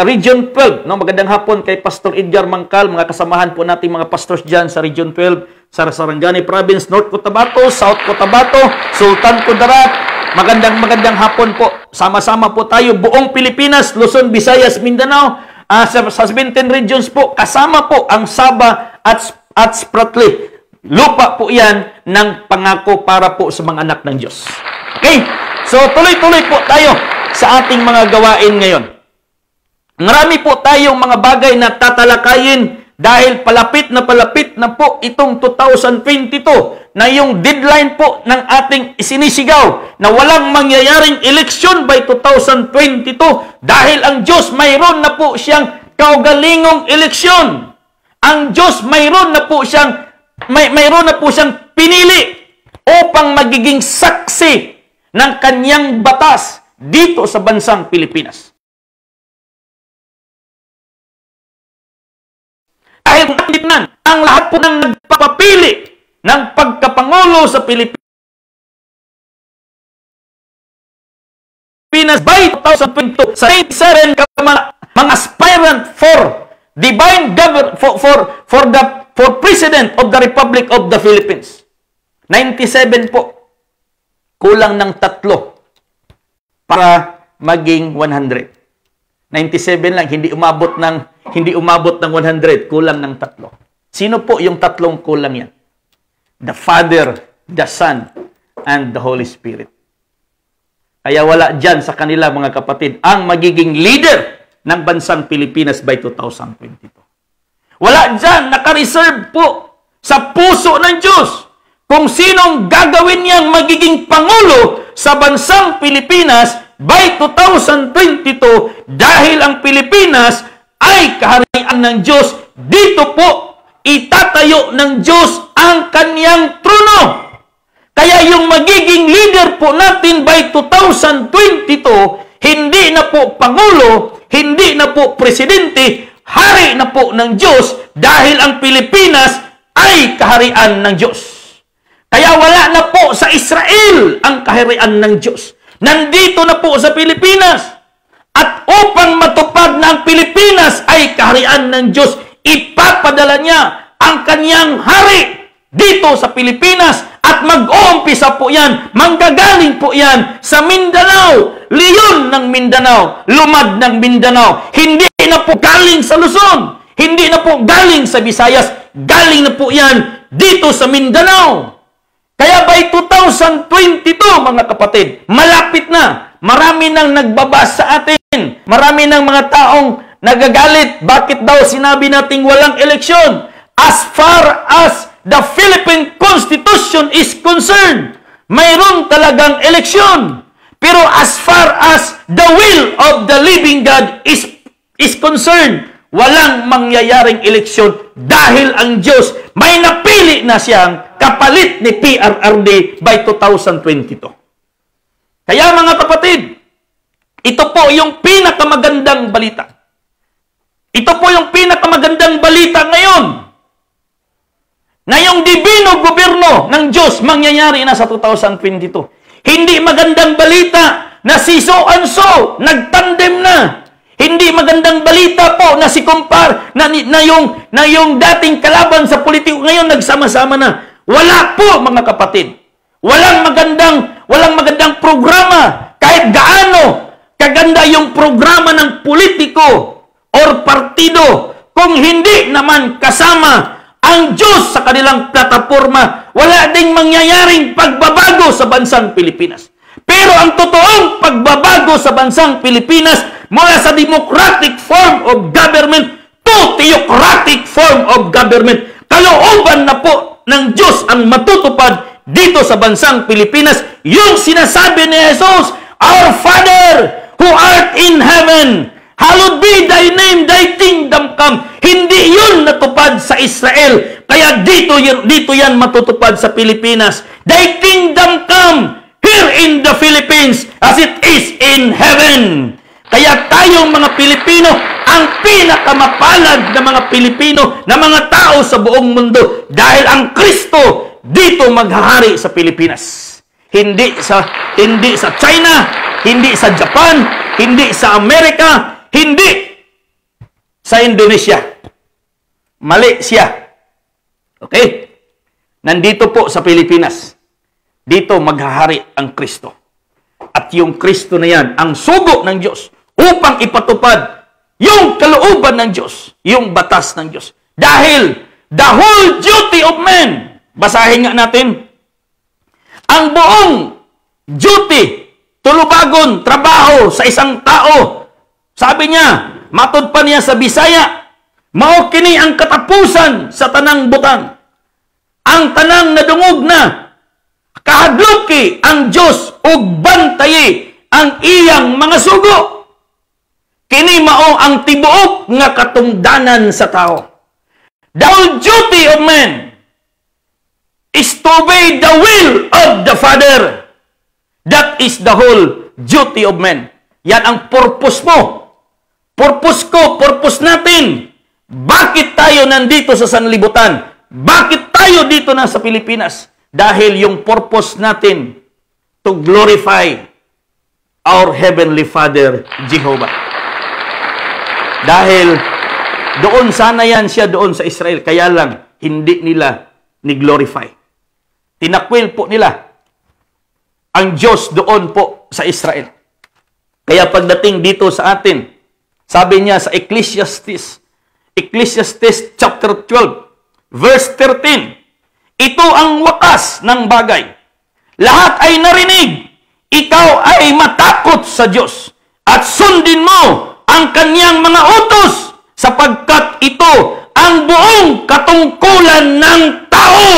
Region 12. No? Magandang hapon kay Pastor Edgar Mangkal, mga kasamahan po natin mga pastors dyan sa Region 12, sa Sarangani Province, North Cotabato, South Cotabato, Sultan Kudarat. Magandang hapon po. Sama-sama po tayo, buong Pilipinas, Luzon, Visayas, Mindanao, sa 17 regions po, kasama po ang Sabah at Spratly. Lupa po yan ng pangako para po sa mga anak ng Diyos. Okay? So, tuloy-tuloy po tayo sa ating mga gawain ngayon. Marami po tayong mga bagay na tatalakayin dahil palapit na po itong 2022 na yung deadline po ng ating isinisigaw na walang mangyayaring eleksyon by 2022 dahil ang Diyos mayroon na po siyang kaugalingong eleksyon. Ang Diyos mayroon na po siyang pinili upang magiging saksi ng kanyang batas dito sa bansang Pilipinas. Dahil ang lahat po ng nagpapapili ng pagkapangulo sa Pilipinas by 2022 sa 87 mga aspirant for divine government for President of the Republic of the Philippines. 97 po. Kulang ng 3 para maging 100. 97 lang, hindi umabot ng 100, kulang ng 3. Sino po yung 3 kulang yan? The Father, the Son, and the Holy Spirit. Kaya wala dyan sa kanila, mga kapatid, ang magiging leader ng bansang Pilipinas by 2022. Wala dyan, naka-reserve po sa puso ng Diyos kung sinong gagawin niyang magiging pangulo sa bansang Pilipinas by 2022 dahil ang Pilipinas ay kaharian ng Diyos. Dito po, itatayo ng Diyos ang kanyang trono. Kaya yung magiging leader po natin by 2022, hindi na po pangulo, hindi na po presidente, hari na po ng Diyos dahil ang Pilipinas ay kaharian ng Diyos. Kaya wala na po sa Israel ang kaharian ng Diyos. Nandito na po sa Pilipinas. At upang matupad na ang Pilipinas ay kaharian ng Diyos, ipapadala niya ang kanyang hari dito sa Pilipinas at mag-uumpisa po yan, manggagaling po yan sa Mindanao, Leon ng Mindanao, Lumad ng Mindanao. Hindi na po galing sa Luzon, hindi na po galing sa Visayas, galing na po yan dito sa Mindanao. Kaya by 2022, mga kapatid, malapit na. Marami nang nagbabas sa atin. Marami ng mga taong nagagalit. Bakit daw sinabi nating walang eleksyon? As far as the Philippine Constitution is concerned, mayroon talagang eleksyon. Pero as far as the will of the living God is concerned, walang mangyayaring eleksyon dahil ang Diyos may napili na siyang kapalit ni PRRD by 2022. Kaya mga kapatid, ito po yung pinakamagandang balita. Ito po yung pinakamagandang balita ngayon na yung divino gobyerno ng Diyos mangyayari na sa 2022. Hindi magandang balita na si so-and-so nagtandem na. Hindi magandang balita po na si kumpar na yung dating kalaban sa politiko ngayon nagsama-sama na. Wala po, mga kapatid. Walang magandang programa. Kahit gaano kaganda yung programa ng politiko or partido, kung hindi naman kasama ang Diyos sa kanilang plataforma, wala ding mangyayaring pagbabago sa bansang Pilipinas. Pero ang totoong pagbabago sa bansang Pilipinas mula sa democratic form of government to theocratic form of government, kalooban na po ng Diyos ang matutupad dito sa bansang Pilipinas. Yung sinasabi ni Jesus, Our Father who art in heaven, hallowed be thy name, thy kingdom come. Hindi yun natupad sa Israel. Kaya dito yan matutupad sa Pilipinas. Thy kingdom come here in the Philippines as it is in heaven. Kaya tayong mga Pilipino, ang pinakamapalad na mga Pilipino, na mga tao sa buong mundo, dahil ang Kristo dito maghahari sa Pilipinas. Hindi sa China, hindi sa Japan, hindi sa Amerika, Hindi sa Indonesia. Mali siya. Okay? Nandito po sa Pilipinas. Dito maghahari ang Kristo. At yung Kristo na yan, ang sugo ng Diyos upang ipatupad yung kalooban ng Diyos, yung batas ng Diyos. Dahil the whole duty of man, basahin nga natin, ang buong duty, tulubagon, trabaho sa isang tao, sabi niya, matod pa niya sa Bisaya, mao kini ang katapusan sa tanang butang. Ang tanang nadungog na, kahadloki ang Diyos ug bantayi ang iyang mga sugo. Kini mao ang tibuok nga katungdanan sa tao. The whole duty of man is to obey the will of the Father. That is the whole duty of man. Yan ang purpose mo. Purpose ko, purpose natin. Bakit tayo nandito sa sanlibutan? Bakit tayo dito na sa Pilipinas? Dahil yung purpose natin to glorify our Heavenly Father, Jehovah. Dahil doon sana yan siya doon sa Israel. Kaya lang, hindi nila ni-glorify. Tinakwil po nila ang Diyos doon po sa Israel. Kaya pagdating dito sa atin, sabi niya sa Ecclesiastes chapter 12, verse 13, ito ang wakas ng bagay. Lahat ay narinig. Ikaw ay matakot sa Diyos at sundin mo ang kanyang mga utos sapagkat ito ang buong katungkulan ng tao.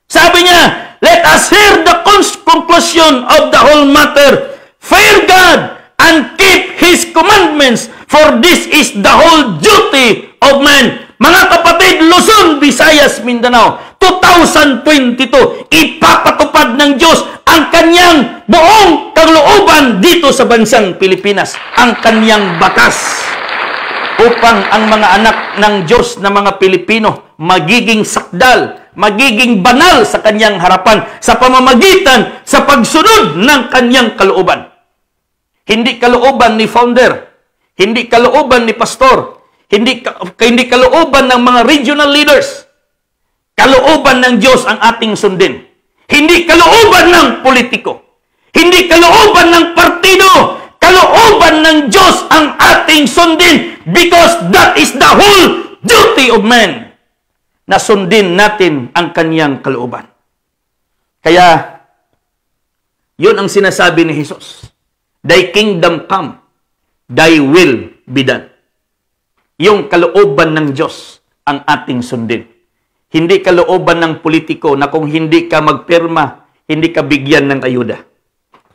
Sabi niya, let us hear the conclusion of the whole matter. Fear God and keep His commandments, for this is the whole duty of man. Mga kapatid, Luzon, Visayas, Mindanao, 2022, ipapatupad ng Diyos ang kanyang buong kalooban dito sa bansang Pilipinas, ang kanyang batas, upang ang mga anak ng Diyos na mga Pilipino magiging sakdal, magiging banal sa kanyang harapan sa pamamagitan sa pagsunod ng kanyang kalooban. Hindi kalooban ni founder, hindi kalooban ni pastor, hindi kalooban ng mga regional leaders. Kalooban ng Diyos ang ating sundin. Hindi kalooban ng politiko. Hindi kalooban ng partido. Kalooban ng Diyos ang ating sundin, because that is the whole duty of man, na sundin natin ang kanyang kalooban. Kaya, yun ang sinasabi ni Jesus. Thy kingdom come, thy will be done. Yung kalooban ng Diyos ang ating sundin. Hindi kalooban ng politiko na kung hindi ka magpirma, hindi ka bigyan ng ayuda.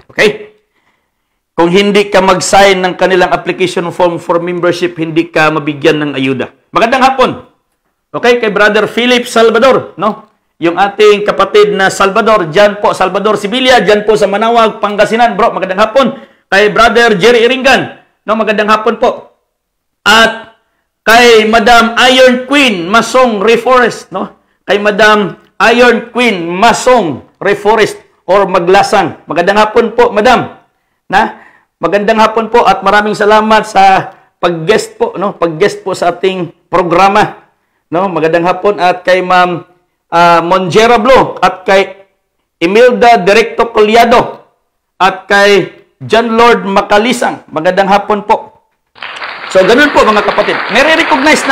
Okay? Kung hindi ka mag-sign ng kanilang application form for membership, hindi ka mabigyan ng ayuda. Magandang hapon. Okay, kay Brother Philip Salvador, no? Yung ating kapatid na Salvador, dyan po, Salvador Sibilia, dyan po sa Manawag, Pangasinan. Bro, magandang hapon. Kay Brother Jerry Iringan, no? Magandang hapon po. At kay Madam Iron Queen Masong Reforest, no? Kay Madam Iron Queen Masong Reforest or Maglasang. Magandang hapon po, Madam. Magandang hapon po at maraming salamat sa pag-guest po, no? Pag-guest po sa ating programa, no? Magandang hapon at kay Ma'am Monjera Blo at kay Imelda Directo Collado at kay John Lord Macalisang. Magandang hapon po. So, ganun po mga kapatid. Nire-recognize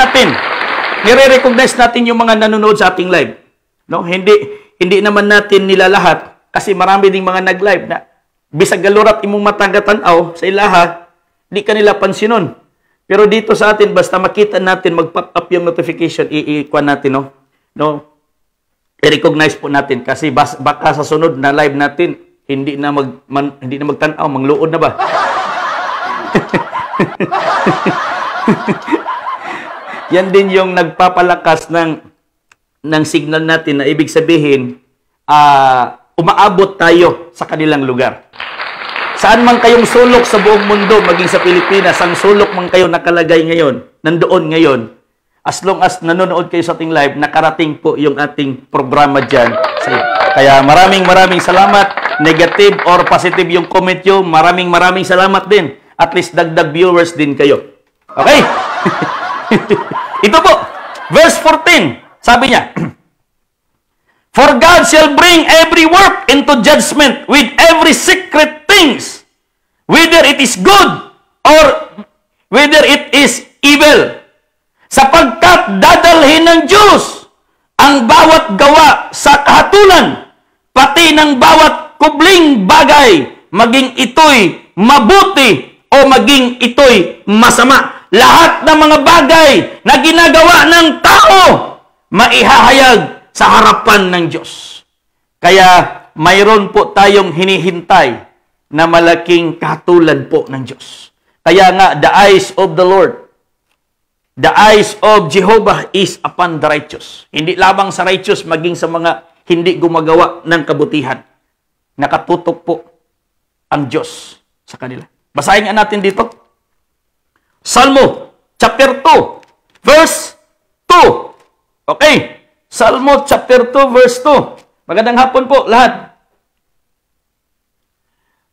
natin yung mga nanonood sa ating live. No? Hindi naman natin nila lahat kasi marami ding mga nag-live na bisag galurat imong matagatan-aw sa ilaha, di ka nila pansinon. Pero dito sa atin, basta makita natin, mag-pop up yung notification, i-kuan natin, no? I-recognize po natin kasi baka sa sunod na live natin, hindi na magtanaw, mangluod na ba? Yan din yung nagpapalakas ng signal natin na ibig sabihin umaabot tayo sa kanilang lugar. Saan man kayong sulok sa buong mundo, maging sa Pilipinas, ang sulok man kayo nakalagay ngayon, nandoon ngayon, as long as nanonood kayo sa ating live, nakarating po yung ating programa dyan. Kaya maraming salamat. Negative or positive yung comment nyo, maraming salamat din. At least dagdag viewers din kayo. Okay? Ito po, verse 14, sabi niya, For God shall bring every work into judgment with every secret things, whether it is good or whether it is evil. Sapagkat dadalhin ng Diyos ang bawat gawa sa kahatulan, pati ng bawat kubling bagay, maging ito'y mabuti o maging ito'y masama. Lahat ng mga bagay na ginagawa ng tao, maihahayag sa harapan ng Diyos. Kaya mayroon po tayong hinihintay na malaking kahatulan po ng Diyos. Kaya nga, the eyes of the Lord, the eyes of Jehovah is upon the righteous. Hindi lamang sa righteous, maging sa mga hindi gumagawa ng kabutihan. Nakatutok po ang Diyos sa kanila. Basahin nga natin dito. Salmo, chapter 2, verse 2. Okay. Salmo chapter 2, verse 2. Magandang hapon po lahat.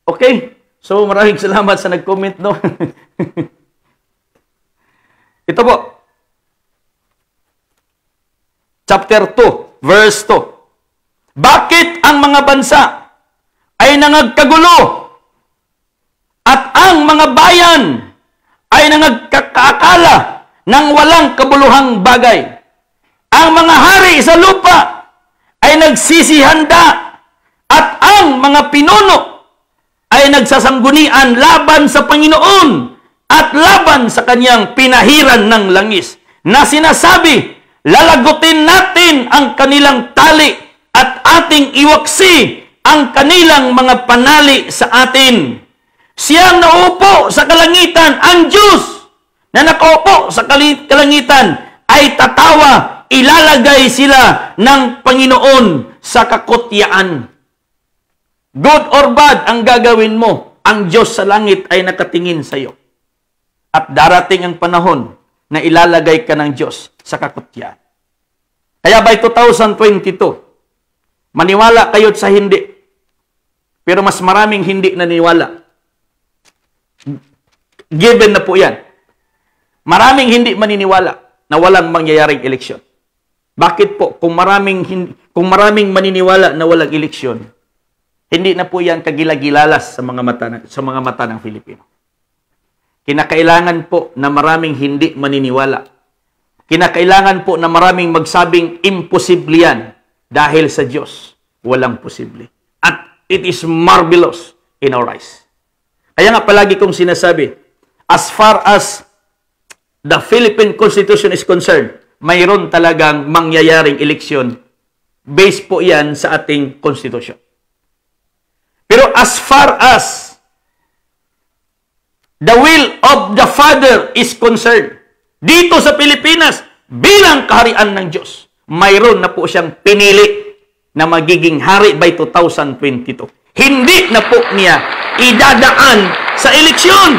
Okay. So, maraming salamat sa nag-comment, no? Ito po. Chapter 2, verse 2. Bakit ang mga bansa ay nangagkagulo at ang mga bayan ay nangagkakaakala ng walang kabuluhang bagay? Ang mga hari sa lupa ay nagsisihanda at ang mga pinuno ay nagsasanggunian laban sa Panginoon at laban sa kanyang pinahiran ng langis, na sinasabi, lalagutin natin ang kanilang tali at ating iwaksi ang kanilang mga panali sa atin. Siyang naupo sa kalangitan, ang Diyos na nakaupo sa kalangitan ay tatawa. Ilalagay sila ng Panginoon sa kakutyaan. Good or bad ang gagawin mo, ang Diyos sa langit ay nakatingin sa iyo. At darating ang panahon na ilalagay ka ng Diyos sa kakutyaan. Kaya by 2022, maniwala kayo sa hindi. Pero mas maraming hindi naniniwala. Given na po yan. Maraming hindi maniniwala na walang mangyayaring eleksyon. Bakit po? Kung maraming maniniwala na walang eleksyon, hindi na po yan kagilagilalas sa mga mata ng Filipino. Kinakailangan po na maraming hindi maniniwala. Kinakailangan po na maraming magsabing imposible yan dahil sa Diyos walang posible. At it is marvelous in our eyes. Kaya nga palagi kong sinasabi, as far as the Philippine Constitution is concerned, mayroon talagang mangyayaring eleksyon. Based po yan sa ating Constitution. Pero as far as the will of the Father is concerned, dito sa Pilipinas, bilang kaharian ng Diyos, mayroon na po siyang pinili na magiging hari by 2022. Hindi na po niya idadaan sa eleksyon.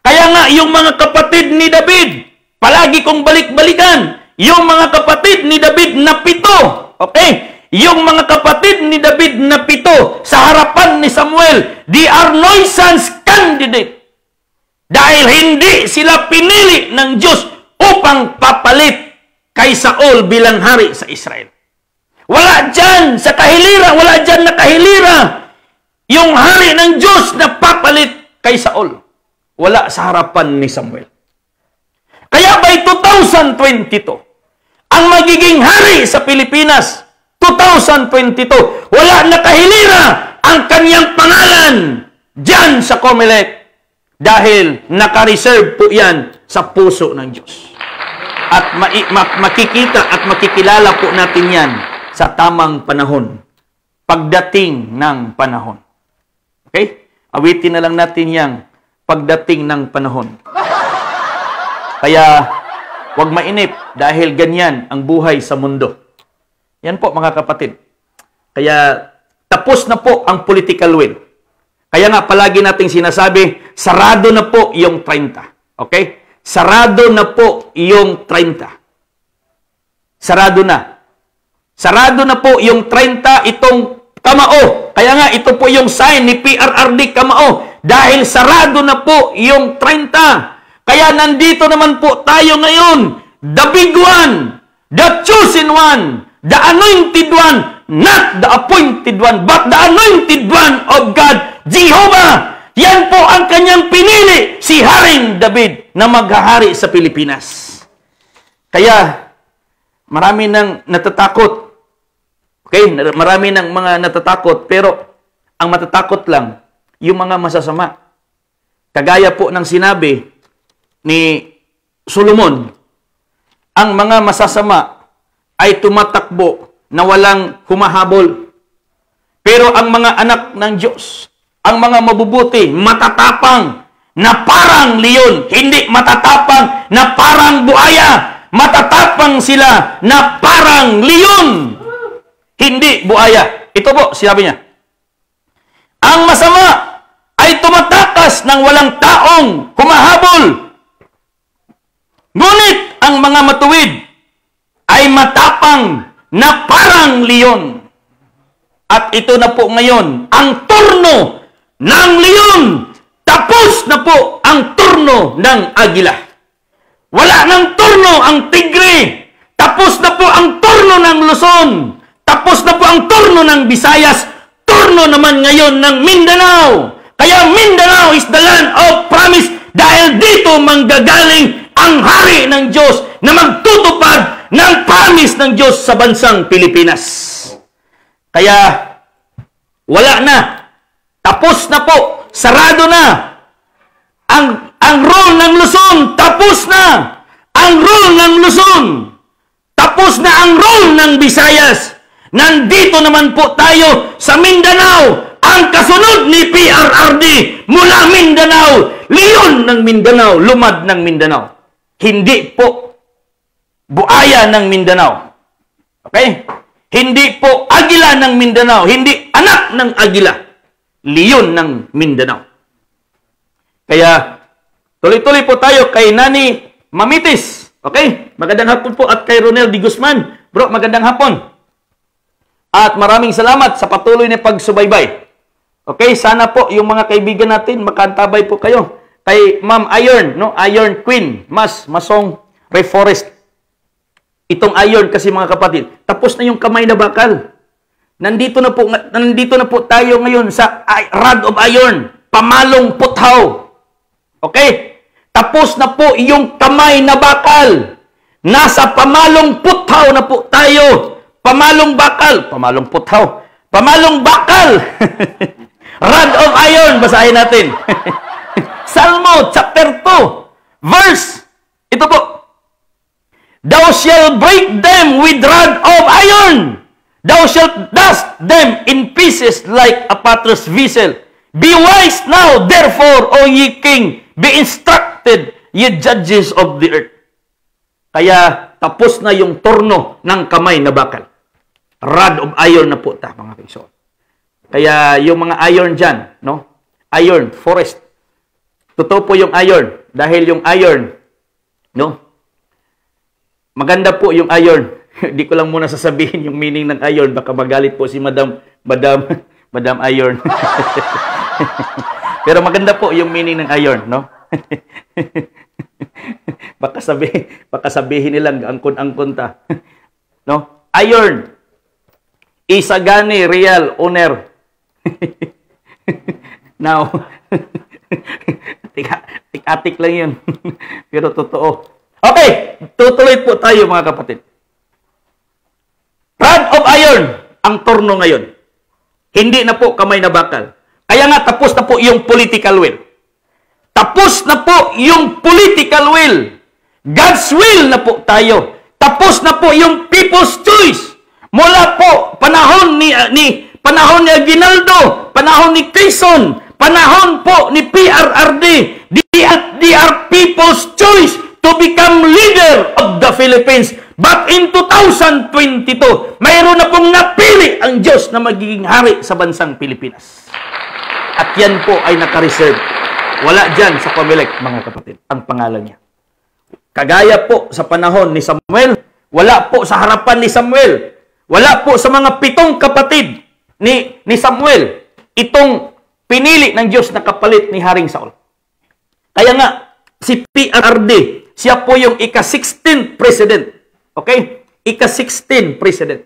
Kaya nga, yung mga kapatid ni David, palagi kong balik-balikan, yung mga kapatid ni David na 7, okay? Yung mga kapatid ni David na 7 sa harapan ni Samuel, they are nuisance candidate. Dahil hindi sila pinili ng Diyos upang papalit kay Saul bilang hari sa Israel. Wala dyan sa kahilira, wala dyan na kahilira yung hari ng Diyos na papalit kay Saul. Wala sa harapan ni Samuel. Kaya by 2022, ang magiging hari sa Pilipinas, 2022, wala na kahilira ang kanyang pangalan dyan sa COMELEC dahil naka-reserve po yan sa puso ng Diyos. At makikita at makikilala po natin yan sa tamang panahon, pagdating ng panahon. Okay? Awitin na lang natin yang pagdating ng panahon. Kaya, huwag mainip dahil ganyan ang buhay sa mundo. Yan po mga kapatid. Kaya, tapos na po ang political will. Kaya nga, palagi nating sinasabi, sarado na po yung 30. Okay? Sarado na po yung 30. Sarado na. Sarado na po yung 30 itong Kamao. Kaya nga, ito po yung sign ni PRRD Kamao. dahil sarado na po yung 30. Kaya nandito naman po tayo ngayon, the big one, the chosen one, the anointed one, not the appointed one, but the anointed one of God, Jehovah. Yan po ang kanyang pinili, si Haring David, na maghahari sa Pilipinas. Kaya, marami nang natatakot. Okay? Marami nang mga natatakot, pero ang matatakot lang, yung mga masasama. Kagaya po ng sinabi ni Solomon, ang mga masasama ay tumatakbo na walang humahabol. Pero ang mga anak ng Diyos, ang mga mabubuti, matatapang na parang leon, hindi matatapang na parang buaya. Matatapang sila na parang leon, hindi buaya. Ito po, sinabi niya. Ang masama ay tumatakas ng walang taong humahabol. Ngunit ang mga matuwid ay matapang na parang leon. At ito na po ngayon, ang turno ng leon. Tapos na po ang turno ng agila. Wala nang turno ang tigre. Tapos na po ang turno ng Luzon. Tapos na po ang turno ng Visayas. Turno naman ngayon ng Mindanao. Kaya Mindanao is the land of promise dahil dito manggagaling ang hari ng Diyos na magtutupad ng promise ng Diyos sa bansang Pilipinas. Kaya wala na. Tapos na po. Sarado na. Ang role ng Luzon, tapos na. Ang role ng Luzon, tapos na ang role ng Visayas. Nandito naman po tayo sa Mindanao. Ang kasunod ni PRRD mula Mindanao, leon ng Mindanao, lumad ng Mindanao. Hindi po buaya ng Mindanao. Okay? Hindi po agila ng Mindanao. Hindi anak ng agila. Leon ng Mindanao. Kaya, tuloy-tuloy po tayo kay Nani Mamitis. Okay? Magandang hapon po at kay Ronel Di Guzman. Bro, magandang hapon. At maraming salamat sa patuloy na pagsubaybay. Okay? Sana po yung mga kaibigan natin, makantabay po kayo. Kay Ma'am Iron, no? Iron Queen, Masong Reforest. Itong iron kasi mga kapatid, tapos na yung kamay na bakal. Nandito na po tayo ngayon sa rod of iron, pamalong puthaw. Okay? Tapos na po yung kamay na bakal. Nasa pamalong puthaw na po tayo. Pamalong bakal. Pamalong puthaw. Pamalong bakal. Rod of iron. Basahin natin. Salmo chapter 2. Verse. Ito po. Thou shalt break them with rod of iron. Thou shalt dust them in pieces like a potter's vessel. Be wise now, therefore, O ye king, be instructed, ye judges of the earth. Kaya tapos na yung turno ng kamay na bakal. Rod of iron na po ta, mga kaibigan. Kaya yung mga iron dyan, no? Iron, forest. Totoo po yung iron. Dahil yung iron, no? Maganda po yung iron. Di ko lang muna sasabihin yung meaning ng iron. Baka magalit po si Madam Iron. Pero maganda po yung meaning ng iron, no? baka sabihin nilang angkon-angkon ta. No? Iron. Isagani real owner. Now, tik-atik lang yun. Pero totoo. Okay, tutuloy po tayo mga kapatid. Rod of iron ang turno ngayon. Hindi na po kamay na bakal. Kaya nga tapos na po yung political will. Tapos na po yung political will. God's will na po tayo. Tapos na po yung people's choice. Mula po panahon ni Aguinaldo, panahon ni Quezon, panahon po ni PRRD. They are people's choice to become leader of the Philippines. But in 2022, mayroon na pong napili ang Diyos na magiging hari sa bansang Pilipinas. At yan po ay nakareserve. Wala dyan sa Comelec, mga kapatid, ang pangalan niya. Kagaya po sa panahon ni Samuel, wala po sa harapan ni Samuel, wala po sa mga 7 kapatid ni Samuel, itong pinili ng Diyos na kapalit ni Haring Saul. Kaya nga, si PRRD, siya po yung ika-16 president. Okay? Ika-16 president.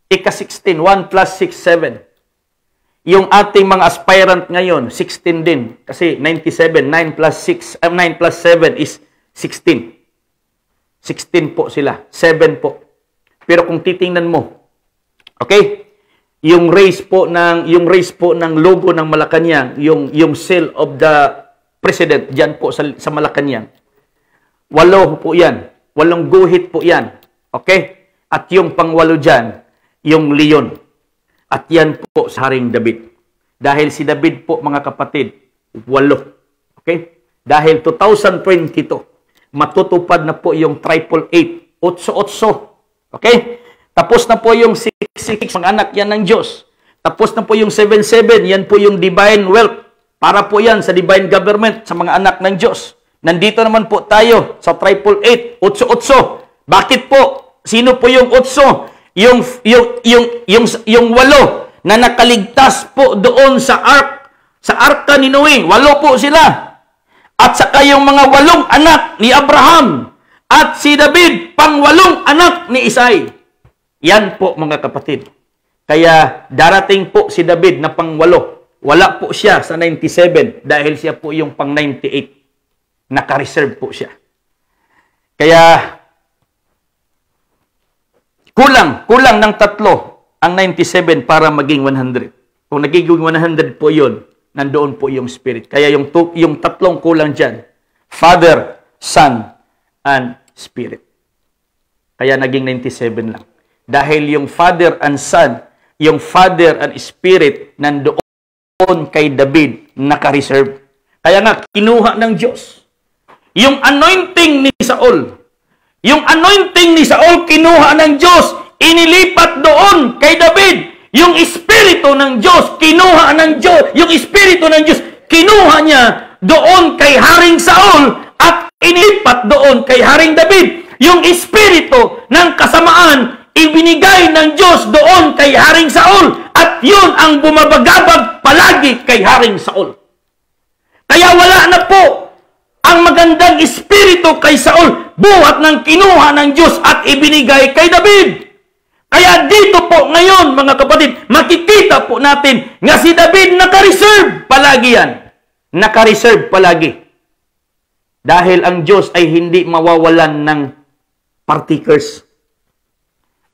Ika-16, 1 plus 6, 7. Yung ating mga aspirant ngayon, 16 din. Kasi 97, 9 plus 7 is 16. 16 po sila. 7 po. Pero kung titingnan mo, okay? Yung race po ng logo ng Malacanang, yung seal of the president diyan po sa Malacanang. 8 po 'yan. 8 guhit po 'yan. Okay? At yung pangwalo diyan, yung leon. At yan po sa Haring David. Dahil si David po, mga kapatid, 8. Okay? Dahil 2022, matutupad na po yung 888, 888. Okay? Tapos na po yung 666, mga anak yan ng Diyos. Tapos na po yung 77, yan po yung divine wealth. Para po yan sa divine government, sa mga anak ng Diyos. Nandito naman po tayo sa 888, 888. Bakit po? Sino po yung 8? Yung 8 na nakaligtas po doon sa arka ni Noe. 8 po sila. At saka yung mga 8 anak ni Abraham. At si David, pang 8 anak ni Isai. Yan po, mga kapatid. Kaya darating po si David na pang 8. Wala po siya sa 97 dahil siya po yung pang 98. Naka-reserve po siya. Kaya kulang ng 3 ang 97 para maging 100. Kung nagiging 100 po yun, nandoon po yung Spirit. Kaya yung 3 kulang dyan, Father, Son, and Spirit. Kaya naging 97 lang. Dahil yung Father and Son, yung Father and Spirit, nandoon kay David, naka-reserve. Kaya nga, kinuha ng Diyos. Yung anointing ni Saul, kinuha ng Diyos, inilipat doon kay David. Yung Espiritu ng Diyos, kinuha ng Diyos. Yung Espiritu ng Diyos, kinuha niya doon kay Haring Saul at inilipat doon kay Haring David. Yung Espiritu ng kasamaan, ibinigay ng Diyos doon kay Haring Saul. At yun ang bumabagabag palagi kay Haring Saul. Kaya wala na po ang magandang espiritu kay Saul, buhat ng kinuha ng Diyos at ibinigay kay David. Kaya dito po ngayon, mga kapatid, makikita po natin nga si David naka-reserve palagi yan. Naka-reserve palagi. Dahil ang Diyos ay hindi mawawalan ng partakers.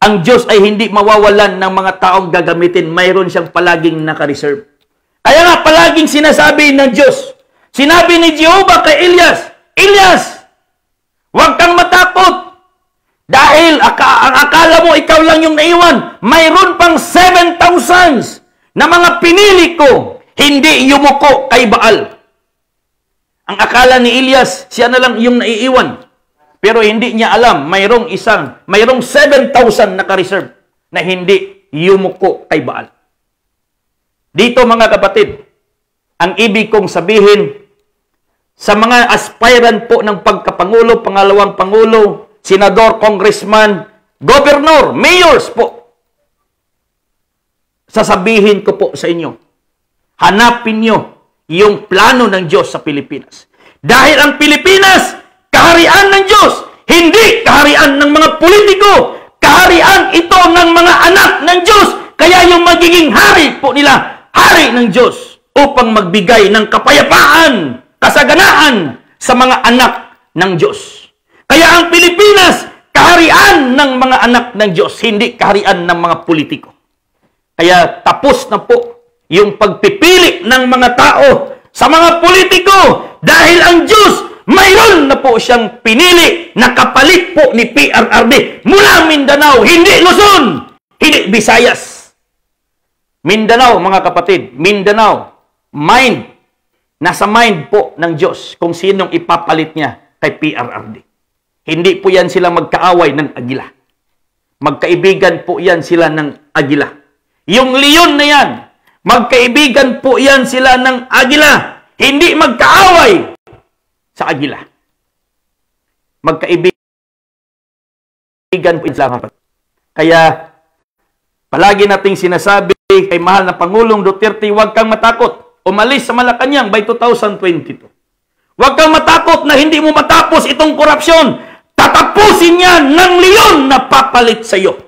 Ang Diyos ay hindi mawawalan ng mga taong gagamitin. Mayroon siyang palaging naka-reserve. Kaya nga palaging sinasabi ng Diyos, sinabi ni Jehovah kay Elias, Elias, huwag kang matakot. Dahil ang akala mo ikaw lang yung naiwan. Mayroon pang 7,000 na mga pinili ko, hindi yumuko kay Baal. Ang akala ni Elias, siya na lang yung naiiwan. Pero hindi niya alam, mayroong 7,000 naka-reserve na hindi yumuko kay Baal. Dito, mga kapatid, ang ibig kong sabihin, sa mga aspirant po ng pagkapangulo, pangalawang pangulo, senador, congressman, governor, mayors po, sasabihin ko po sa inyo, hanapin nyo yung plano ng Diyos sa Pilipinas. Dahil ang Pilipinas, kaharian ng Diyos, hindi kaharian ng mga politiko, kaharian ito ng mga anak ng Diyos. Kaya yung magiging hari po nila, hari ng Diyos, upang magbigay ng kapayapaan, kasaganaan sa mga anak ng Diyos. Kaya ang Pilipinas, kaharian ng mga anak ng Diyos, hindi kaharian ng mga politiko. Kaya tapos na po yung pagpipili ng mga tao sa mga politiko dahil ang Diyos, mayroon na po siyang pinili na kapalit po ni PRRD mula Mindanao, hindi Luzon, hindi Visayas. Mindanao, mga kapatid, Mindanao, nasa mind po ng Diyos kung sinong ipapalit niya kay PRRD. Hindi po yan sila magkaaway ng agila. Magkaibigan po yan sila ng agila. Yung leon na yan, magkaibigan po yan sila ng agila. Hindi magkaaway sa agila. Magkaibigan po sila. Kaya palagi nating sinasabi, kay mahal na Pangulong Duterte, huwag kang matakot. Umalis sa Malacanang by 2022. Huwag kang matakot na hindi mo matapos itong korupsyon. Tatapusin yan ng leon na papalit sa iyo.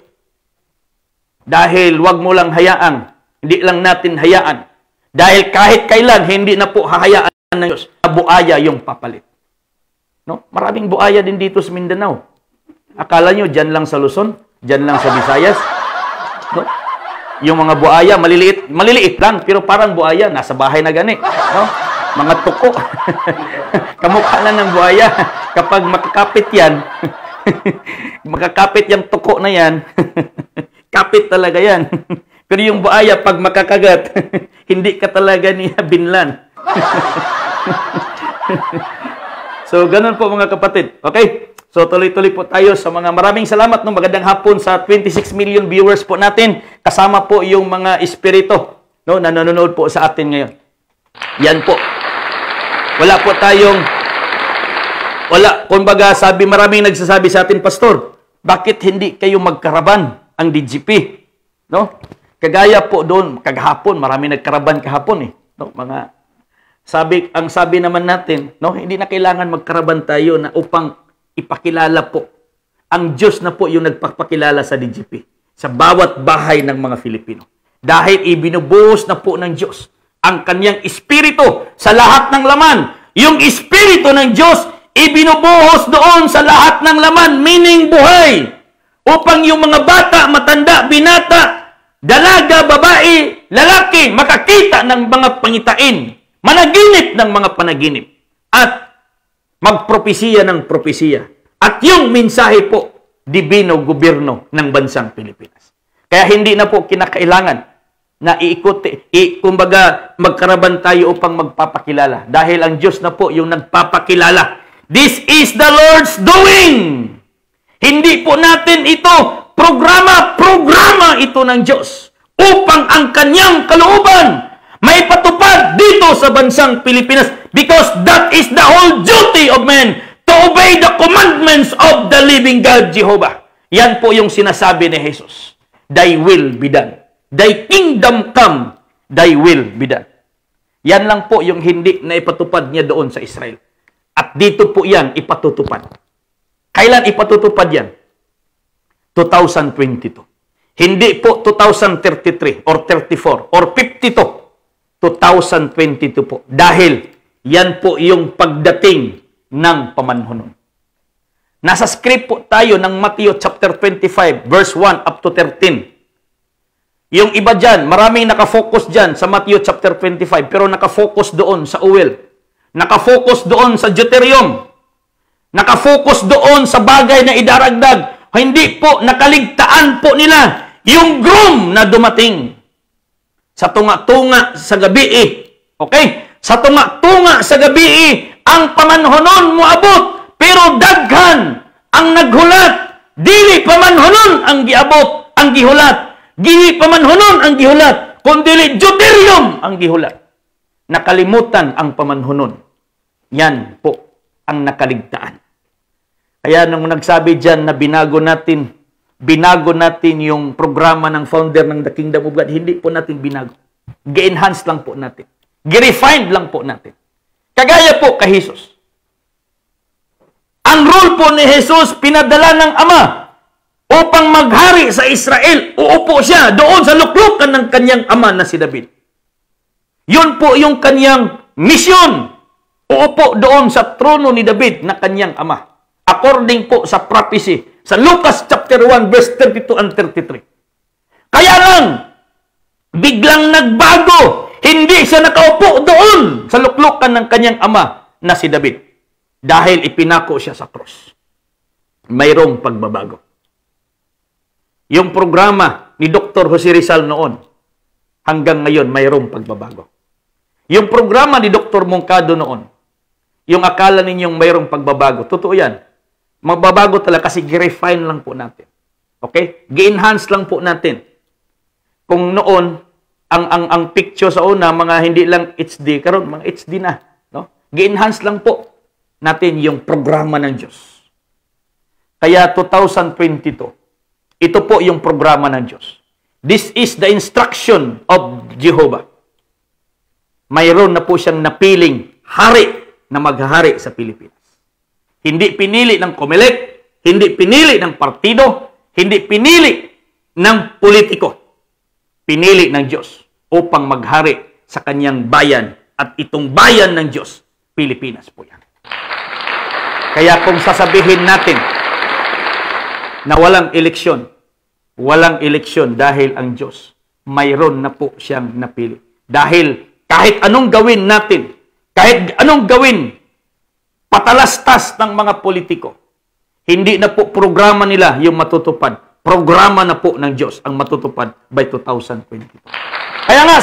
Dahil huwag mo lang hayaan, hindi lang natin hayaan. Dahil kahit kailan, hindi na po hahayaan ng Diyos na buaya yung papalit. No? Maraming buaya din dito sa Mindanao. Akala nyo, dyan lang sa Luzon, dyan lang sa Visayas. No? Yung mga buaya, maliliit lang, pero parang buaya, nasa bahay na gani. No? Mga tuko. Kamukha na ng buhaya. Kapag makakapit yan, makakapit yung tuko na yan, kapit talaga yan. Pero yung buhaya, pag makakagat, hindi ka talaga niya binlan. So, ganun po mga kapatid. Okay? So, tuloy-tuloy po tayo sa mga maraming salamat. No? Magandang hapon sa 26 million viewers po natin. Kasama po yung mga espiritu, no, na nanonood po sa atin ngayon. Yan po. Wala po tayong, kumbaga maraming nagsasabi sa atin, Pastor, bakit hindi kayo magkaraban ang DGP? No? Kagaya po doon, kagahapon, maraming nagkaraban kahapon eh. No? Ang sabi naman natin, no, hindi na kailangan magkaraban tayo na upang ipakilala po. Ang Diyos na po yung nagpapakilala sa DGP, sa bawat bahay ng mga Filipino. Dahil ibinubuhos na po ng Diyos ang kanyang espiritu sa lahat ng laman. Yung espiritu ng Diyos, ibinubuhos doon sa lahat ng laman, meaning buhay. Upang yung mga bata, matanda, binata, dalaga, babae, lalaki, makakita ng mga pangitain, managinip ng mga panaginip, at magpropesiya ng propesiya. At yung mensahe po, dibino gobyerno ng bansang Pilipinas. Kaya hindi na po kinakailangan na kumbaga magkaraban tayo upang magpapakilala. Dahil ang Diyos na po yung nagpapakilala. This is the Lord's doing. Hindi po natin ito programa ito ng Diyos upang ang kanyang kalooban may patupad dito sa bansang Pilipinas, because that is the whole duty of man, to obey the commandments of the living God, Jehovah. Yan po yung sinasabi ni Jesus. Thy will be done. Thy kingdom come, thy will be done. Yan lang po yung hindi na ipatupad niya doon sa Israel. At dito po yan ipatutupad. Kailan ipatutupad yan? 2022. Hindi po 2033 or 34 or 52. 2022 po. Dahil yan po yung pagdating ng pamanhonon. Nasa script po tayo ng Matthew chapter 25 verse 1 up to 13. Yung iba dyan, maraming nakafocus dyan sa Matthew chapter 25, pero nakafocus doon sa uwel. Nakafocus doon sa deuterium. Nakafocus doon sa bagay na idaragdag. Hindi po nakaligtaan po nila yung groom na dumating. Sa tunga-tunga sa gabi Okay? Sa tunga-tunga sa gabi ang pamanhonon mo abot, pero daghan ang naghulat. Dili pamanhonon ang giabot, ang gihulat. Dili pamanhonon ang gihulat, kundi deuterium ang gihulat. Nakalimutan ang pamanhonon. Yan po ang nakaligtaan. Kaya nung nagsabi dyan na binago natin yung programa ng founder ng The Kingdom of God, hindi po natin binago. Gi-enhance lang po natin. Gi-refined lang po natin. Kagaya po kay Jesus. Ang rule po ni Jesus, pinadala ng Ama upang maghari sa Israel. Uupo siya doon sa luklukan ng kanyang ama na si David. Yun po yung kanyang mission. Uupo doon sa trono ni David na kanyang ama. According po sa prophecy sa Lucas chapter 1 verse 32 and 33. Kaya lang, biglang nagbago. Hindi siya nakaupo doon sa luklukan ng kanyang ama na si David. Dahil ipinako siya sa cross. Mayroong pagbabago. Yung programa ni Dr. Jose Rizal noon, hanggang ngayon mayroong pagbabago. Yung programa ni Dr. Moncado noon, yung akala ninyong mayroong pagbabago, totoo yan. Magbabago talaga kasi gi-refine lang po natin. Okay? Gi-enhance lang po natin. Kung noon, ang picture sa una, mga hindi lang HD, karon mga HD na. No? Gi-enhance lang po natin yung programa ng Diyos. Kaya 2022, ito po yung programa ng Diyos. This is the instruction of Jehovah. Mayroon na po siyang napiling hari na maghahari sa Pilipinas. Hindi pinili ng COMELEC, hindi pinili ng partido, hindi pinili ng politiko. Pinili ng Diyos upang maghari sa kanyang bayan. At itong bayan ng Diyos, Pilipinas po yan. Kaya kung sasabihin natin na walang eleksyon dahil ang Diyos, mayroon na po siyang napili. Dahil kahit anong gawin natin, kahit anong gawin, patalastas ng mga politiko, hindi na po programa nila yung matutupad. Programa na po ng Diyos ang matutupad by 2022. Kaya nga,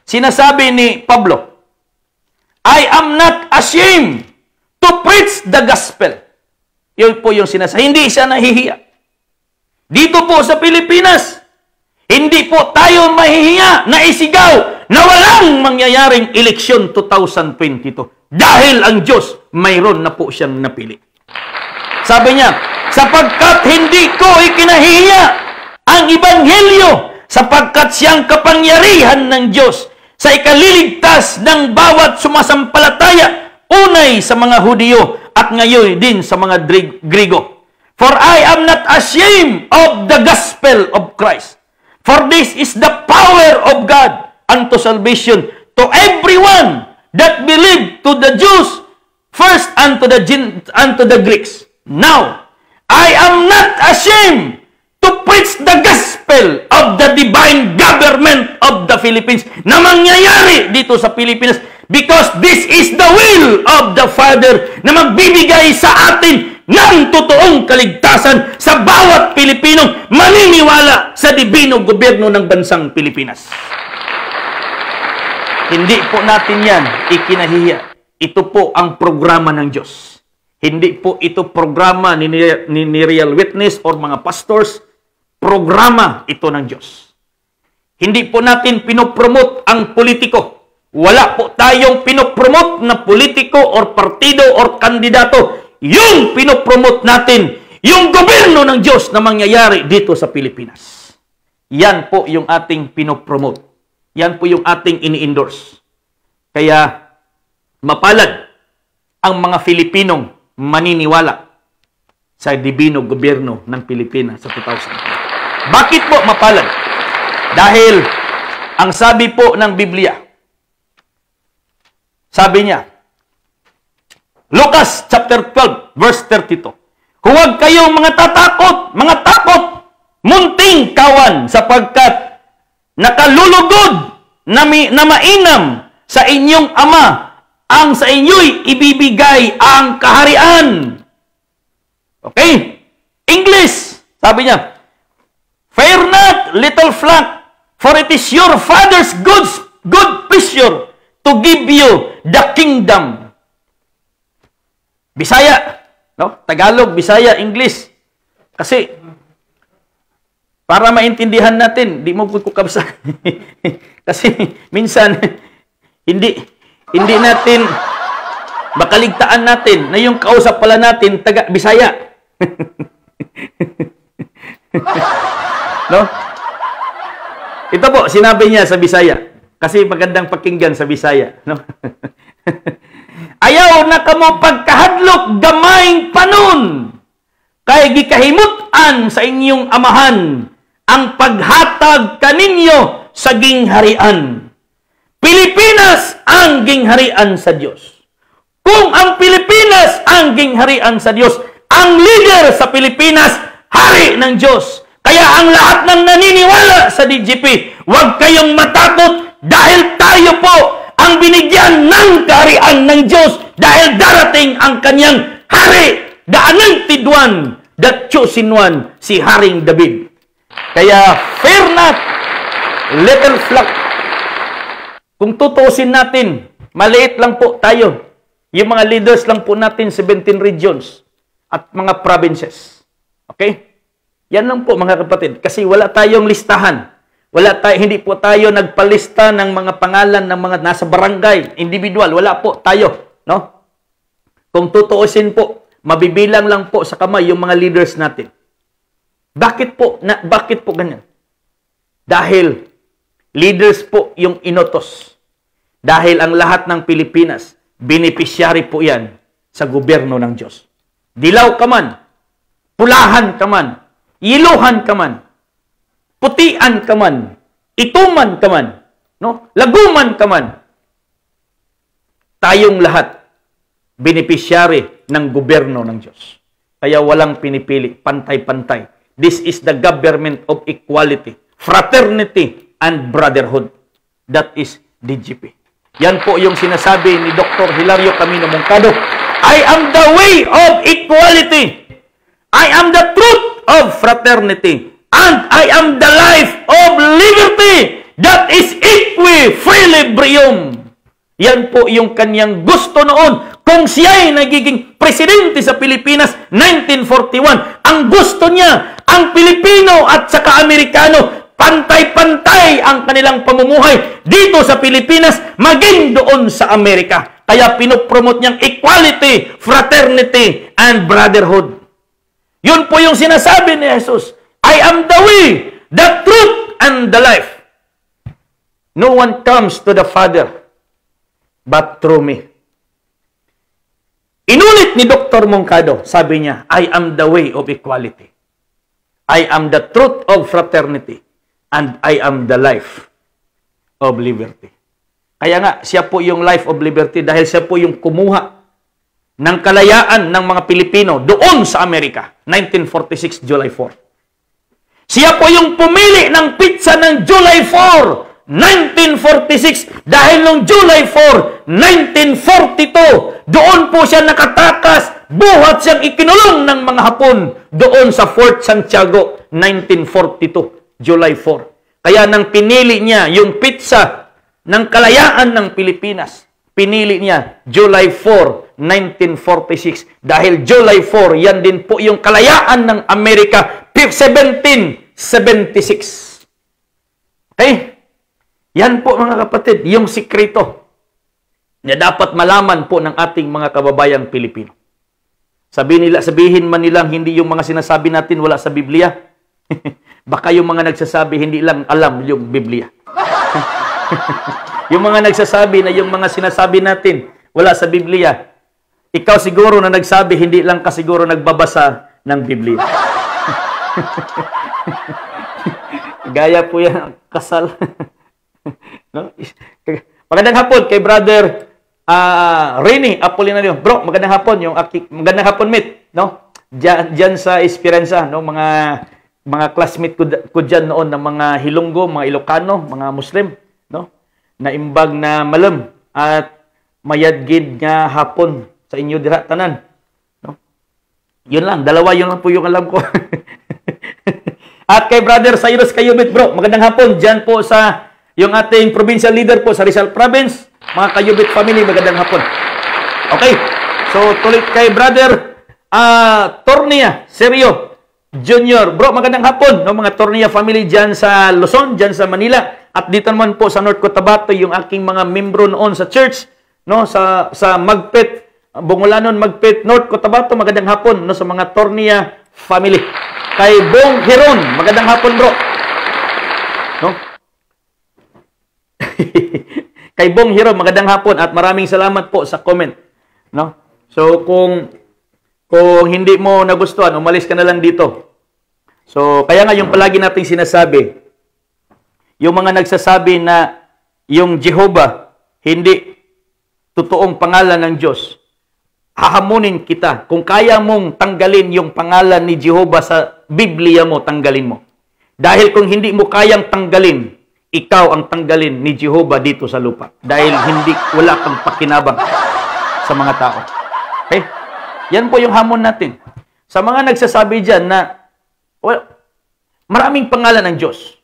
sinasabi ni Pablo, I am not ashamed to preach the gospel. Yun po yung sinasabi. Hindi siya nahihiya. Dito po sa Pilipinas, hindi po tayo mahihiya na isigaw na walang mangyayaring eleksyon 2022. Dahil ang Diyos, mayroon na po siyang napili. Sabi niya, sapagkat hindi ko ikinahihiya ang Ebanghelyo, sapagkat siyang kapangyarihan ng Diyos sa ikaliligtas ng bawat sumasampalataya, unay sa mga Hudyo at ngayon din sa mga Grigo. For I am not ashamed of the gospel of Christ. For this is the power of God unto salvation to everyone that believe, to the Jews first, unto the Greeks. Now, I am not ashamed to preach the gospel of the divine government of the Philippines na mangyayari dito sa Pilipinas, because this is the will of the Father na magbibigay sa atin ng totoong kaligtasan sa bawat Pilipinong maniniwala sa dibinong gobyerno ng bansang Pilipinas. Hindi po natin yan ikinahiya. Ito po ang programa ng Diyos. Hindi po ito programa ni Real Witness or mga pastors. Programa ito ng Diyos. Hindi po natin pinopromote ang politiko. Wala po tayong pinopromote na politiko or partido or kandidato. Yung pinopromote natin, yung gobyerno ng Diyos na mangyayari dito sa Pilipinas. Yan po yung ating pinopromote. Yan po yung ating ini-endorse. Kaya mapalad ang mga Filipinong maniniwala sa dibino gobyerno ng Pilipinas sa 2000. Bakit po mapalad? Dahil ang sabi po ng Biblia, sabi niya, Lucas chapter 12 verse 32, huwag kayong mga takot, munting kawan, sapagkat nakalulugod na mainam sa inyong Ama ang sa inyo'y ibibigay ang kaharian. Okay? English, sabi niya, fear not, little flock, for it is your Father's good pleasure to give you the kingdom. Bisaya, no? Tagalog, Bisaya, English. Kasi, para maintindihan natin, di mo ko kabsa. Kasi, minsan, hindi natin, makaligtaan natin na yung kausap pala natin, taga Bisaya. No? Ito po, sinabi niya sa Bisaya. Kasi magandang pakinggan sa Bisaya. No? Ayaw na kamo pagkahadlok gamayng panon, kay gikahimutan sa inyong amahan ang paghatag kaninyo sa gingharian. Pilipinas ang gingharian sa Diyos. Kung ang Pilipinas ang gingharian sa Diyos, ang leader sa Pilipinas, hari ng Diyos. Kaya ang lahat ng naniniwala sa DGP, huwag kayong matakot dahil tayo po ang binigyan ng kaharian ng Diyos dahil darating ang kanyang hari, the anointed one, the chosen one, si Haring David. Kaya, fear not, little flock. Kung tutusin natin, maliit lang po tayo. Yung mga leaders lang po natin, 17 regions at mga provinces. Okay? Yan lang po mga kapatid. Kasi wala tayong listahan. Hindi po tayo nagpalista ng mga pangalan ng mga nasa barangay, individual. Wala po tayo. No? Kung tutuusin po, mabibilang lang po sa kamay yung mga leaders natin. Bakit po ganyan? Dahil leaders po yung inotos. Dahil ang lahat ng Pilipinas, beneficiary po yan sa gobyerno ng Diyos. Dilaw ka man, pulahan ka man, iluhan ka man, putian ka man, ituman ka man, no? Laguman ka man. Tayong lahat, beneficiary ng gobyerno ng Diyos. Kaya walang pinipili, pantay-pantay. This is the government of equality, fraternity, and brotherhood. That is DGP. Yan po yung sinasabi ni Dr. Hilario Camino Moncado. I am the way of equality. I am the truth of fraternity. And I am the life of liberty. That is equilibrium. Yan po yung kanyang gusto noon. Kung siya'y nagiging presidente sa Pilipinas, 1941, ang gusto niya, ang Pilipino at saka Amerikano, pantay-pantay ang kanilang pamumuhay dito sa Pilipinas, maging doon sa Amerika. Kaya pinopromote niyang equality, fraternity, and brotherhood. Yun po yung sinasabi ni Jesus. I am the way, the truth, and the life. No one comes to the Father but through me. Inulit ni Dr. Moncado, sabi niya, I am the way of equality. I am the truth of fraternity. And I am the life of liberty. Kaya nga, siya po yung life of liberty dahil siya po yung kumuha ng kalayaan ng mga Pilipino doon sa Amerika, 1946, July 4. Siya po yung pumili ng pizza ng July 4, 1946, dahil noong July 4, 1942, doon po siya nakatakas, buhat siyang ikinulong ng mga Hapon doon sa Fort Santiago, 1942. July 4. Kaya nang pinili niya yung pizza ng kalayaan ng Pilipinas, pinili niya July 4, 1946. Dahil July 4, yan din po yung kalayaan ng Amerika, 1776. Okay? Yan po mga kapatid, yung sikreto na dapat malaman po ng ating mga kababayang Pilipino. Sabihin man nilang hindi yung mga sinasabi natin wala sa Biblia. Baka yung mga nagsasabi hindi lang alam yung Biblia. Yung mga nagsasabi na yung mga sinasabi natin wala sa Biblia, ikaw siguro na nagsabi hindi lang ka siguro nagbabasa ng Biblia. Gaya po yan, kasal. No? Magandang hapon kay Brother Rene Apolinario. Bro, magandang hapon. Magandang hapon, mate. No? Diyan sa Esperanza, no? Mga classmate ko dyan noon ng mga Hilonggo, mga Ilocano, mga Muslim, no? Naimbag na malam at mayadgid nga hapon sa inyo dira tanan. No? Yun lang, yun lang po yung alam ko. At kay Brother Cyrus Kayubit, bro, magandang hapon dyan po sa yung ating provincial leader po sa Rizal Province. Mga Kayubit family, magandang hapon. Okay, so tuloy kay Brother Tornia Serio Junior. Bro, magandang hapon. No, mga Tornia family dyan sa Luzon, dyan sa Manila. At dito naman po sa North Cotabato, yung aking mga membro noon sa church, no, sa Magpet, Bungolanon, Magpet, North Cotabato. Magandang hapon, no, sa mga Tornia family. Kay Bong Hiron, magandang hapon, bro. No? Kay Bong Hiron, magandang hapon at maraming salamat po sa comment. No? So, kung hindi mo nagustuhan, umalis ka na lang dito. So, kaya nga yung palagi nating sinasabi, yung mga nagsasabi na yung Jehovah hindi totoong pangalan ng Diyos, hahamunin kita. Kung kaya mong tanggalin yung pangalan ni Jehovah sa Biblia mo, tanggalin mo. Dahil kung hindi mo kayang tanggalin, ikaw ang tanggalin ni Jehovah dito sa lupa. Dahil wala kang pakinabang sa mga tao. Okay? Yan po yung hamon natin. Sa mga nagsasabi dyan na maraming pangalan ng Diyos.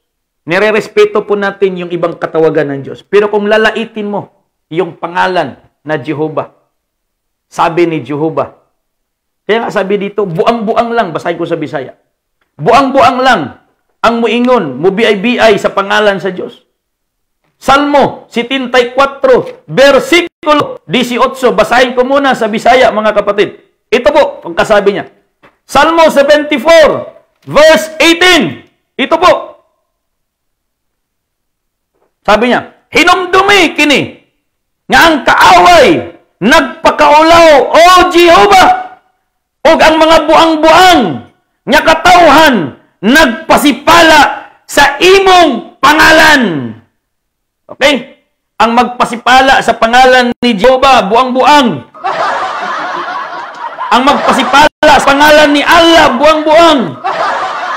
Nire-respeto po natin yung ibang katawagan ng Diyos. Pero kung lalaitin mo yung pangalan na Jehovah, sabi ni Jehovah, kaya nga sabi dito, buang-buang lang, basahin ko sa Bisaya. Buang-buang lang ang muingon, mubiay-biay sa pangalan sa Diyos. Salmo 74, versikulo 18, basahin ko muna sa Bisaya mga kapatid. Ito po, pagkasabi niya. Salmo 74, verse 18. Ito po. Sabi niya, hinumdumi kini nga ang kaaway nagpakaulaw o Jehovah ug ang mga buang-buang nga katawhan nagpasipala sa imong pangalan. Okay? Ang magpasipala sa pangalan ni Jehovah, buang-buang. Ang magpasipala sa pangalan ni Allah, buang-buang.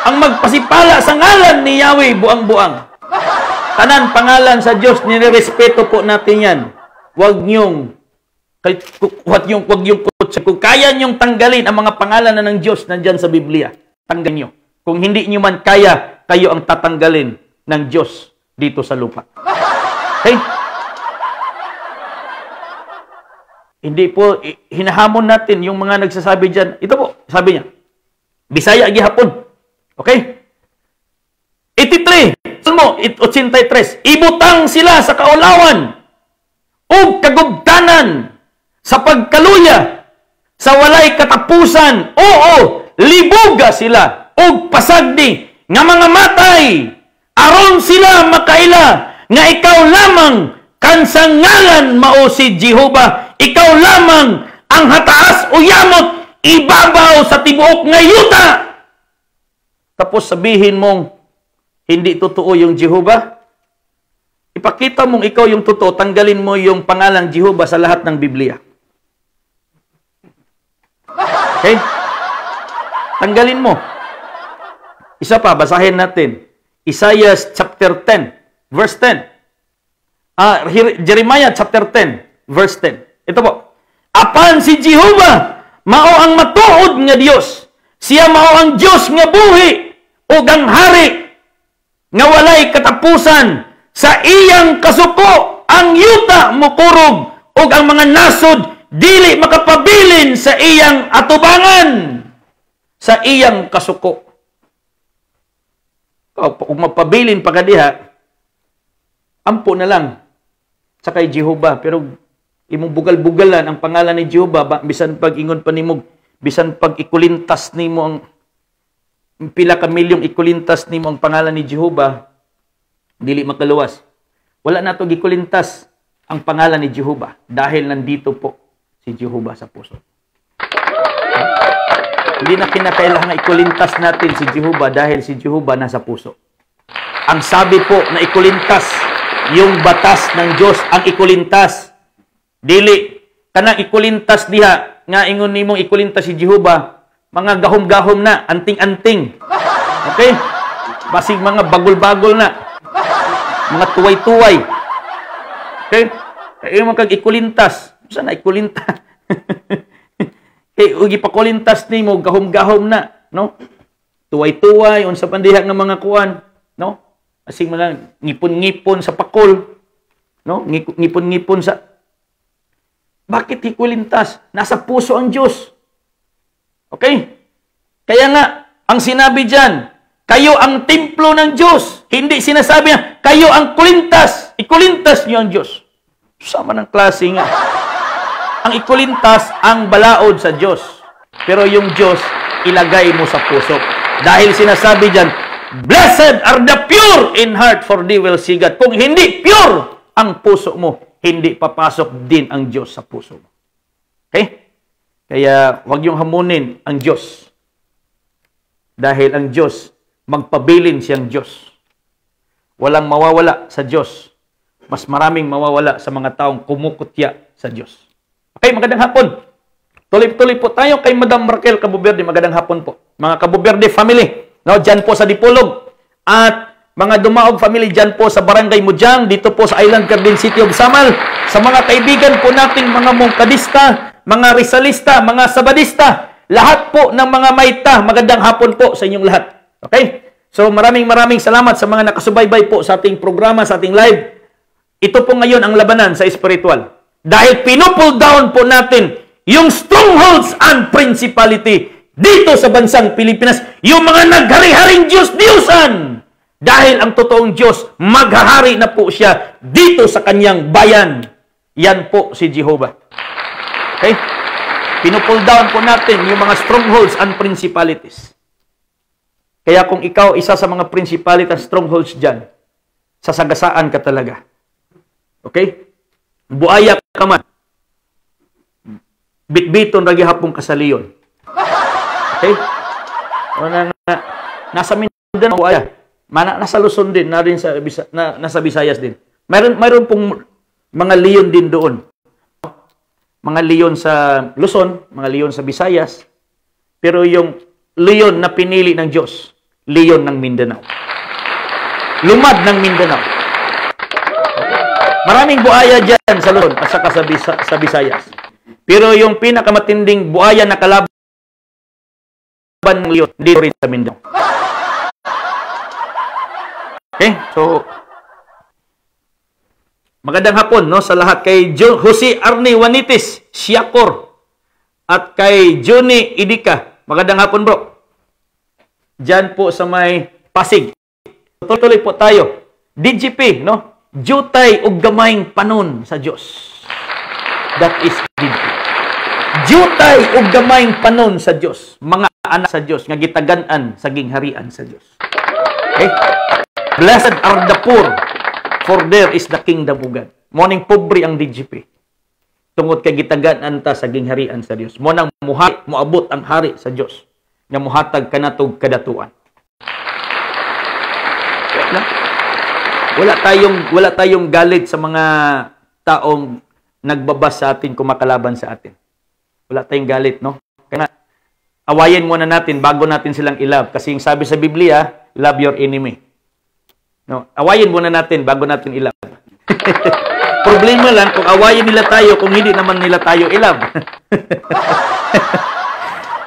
Ang magpasipala sa ngalan ni Yahweh, buang-buang. Tanan pangalan sa Diyos, nirerespeto po natin yan. Huwag niyong kung kaya niyong tanggalin ang mga pangalan na ng Diyos nandyan sa Biblia, tanggalin niyo. Kung hindi niyo man kaya, kayo ang tatanggalin ng Diyos dito sa lupa. Okay? Hindi po, hinahamon natin yung mga nagsasabi dyan. Ito po, sabi niya, Bisaya gihapon. Okay? 83, Salmo 83, ibutang sila sa kaulawan o kagubtanan sa pagkaluya sa walay katapusan. Oo, libuga sila o pasagdi nga mga matay aron sila makaila nga ikaw lamang kansangalan mao si Jehovah. Ikaw lamang ang hataas o yamot, ibabaw sa tibuok nga yuta. Tapos sabihin mong hindi totoo yung Jehovah. Ipakita mong ikaw yung totoo, tanggalin mo yung pangalang Jehovah sa lahat ng Biblia. Okay? Tanggalin mo. Isa pa, basahin natin. Isaiah chapter 10, verse 10. Jeremiah chapter 10, verse 10. Ito po. Apan si Jehovah, mao ang matuod nga Dios. Siya mao ang Dios nga buhi o ang hari nga walay katapusan. Sa iyang kasuko ang yuta mokurog o ang mga nasod dili makapabilin sa iyang atubangan. Sa iyang kasuko. Kung mapabilin pa kadiha, ampo na lang sa kay Jehovah. Pero imong bugal-bugalan ang pangalan ni Jehovah, bisan pag ingon pa nimo, bisan pag ikulintas nimo ang pila ka milyong ikulintas nimo ang pangalan ni Jehovah, dili makaluwas. Wala na to gikulintas ang pangalan ni Jehovah dahil nandito po si Jehovah sa puso. Hindi na kinakailangan ikulintas natin si Jehovah dahil si Jehovah nasa puso. Ang sabi po na ikulintas, yung batas ng Diyos ang ikulintas. Dili kanang ikulintas diha nga ingon nimong ikulintas si Jehovah, mga gahom-gahom na, anting-anting. Okay? Basig mga bagol-bagol na. Mga tuway-tuway. Okay? Kaya mo kag ikulintas. Saan na ikulintas? Ugi pa kulintas nimo gahom-gahom na, no? Tuway-tuway unsa pandiha nga mga kuan, no? Asing man ngipon-ngipon sa pakol, no? Ngipon-ngipon sa. Bakit ikulintas? Nasa puso ang Diyos. Okay? Kaya nga ang sinabi diyan, kayo ang templo ng Diyos. Hindi sinasabi na kayo ang kulintas. Ikulintas niyo ang Diyos. Sama ng klase nga. Ang ikulintas ang balaod sa Diyos. Pero yung Diyos, ilagay mo sa puso. Dahil sinasabi dyan, blessed are the pure in heart, for they will see God. Kung hindi pure ang puso mo, hindi papasok din ang Diyos sa puso mo. Okay? Kaya huwag yung hamunin ang Diyos. Dahil ang Diyos, magpabilin siyang Diyos. Walang mawawala sa Diyos. Mas maraming mawawala sa mga taong kumukutya sa Diyos. Okay, magandang hapon. Tuloy-tuloy po tayo kay Madam Raquel Cabuberde. Magandang hapon po. Mga Cabuberde family, no, dyan po sa Dipolog. At mga Dumaog family dyan po sa Barangay Mujang, dito po sa Island Garden City of Samal. Sa mga kaibigan po natin, mga Mongkadista, mga Rizalista, mga Sabadista, lahat po ng mga Maita, magandang hapon po sa inyong lahat. Okay? So maraming salamat sa mga nakasubaybay po sa ating programa, sa ating live. Ito po ngayon ang labanan sa spiritual. Dahil pinupull down po natin yung strongholds and principality dito sa bansang Pilipinas. Yung mga naghari-haring Diyos-Diyusan. Dahil ang totoong Diyos, maghahari na po siya dito sa kanyang bayan. Yan po si Jehovah. Okay? Pinupull down po natin yung mga strongholds and principalities. Kaya kung ikaw isa sa mga principality at strongholds dyan, sasagasaan ka talaga. Okay? Buaya ka man. Bitbiton ragi hapong kasaliyon. Okay? Nasa Mindanao, buaya. Nasa Luzon din, nasa Visayas din. Mayroon pong mga leon din doon. Mga leon sa Luzon, mga leon sa Visayas. Pero yung leon na pinili ng Diyos, leon ng Mindanao. Lumad ng Mindanao. Maraming buaya dyan sa Luzon at saka sa Visayas. Pero yung pinakamatinding buaya na kalaban ng leon, dito rin sa Mindanao. Okay? So, magandang hapon, no, sa lahat. Kay Jose Arnie Juanitis Siakor at kay Johnny Idika. Magandang hapon, bro. Diyan po sa may Pasig. Tuloy po tayo. DGP, no? Jutay og gamayng panon sa Dios. That is DGP. Jutay og gamayng panon sa Dios. Mga anak sa Dios nga gitagan-an sa gingharian sa Dios. Okay? Blessed are the poor, for there is the kingdom of God. Morning pobre ang DGP. Tungod kay gitagan-an ta sa gingharian sa Dios. Mo nang moabot ang hari sa Dios nga mohatag kanatog kadatuan. Wala tayong galit sa mga taong nagbabas sa atin, kumakalaban sa atin. Wala tayong galit, no? Kaya awayin muna natin bago natin silang i-love. Kasi yung sabi sa Biblia, love your enemy. No? Awayin muna natin bago natin i-love. Problema lang kung awayin nila tayo kung hindi naman nila tayo i-love.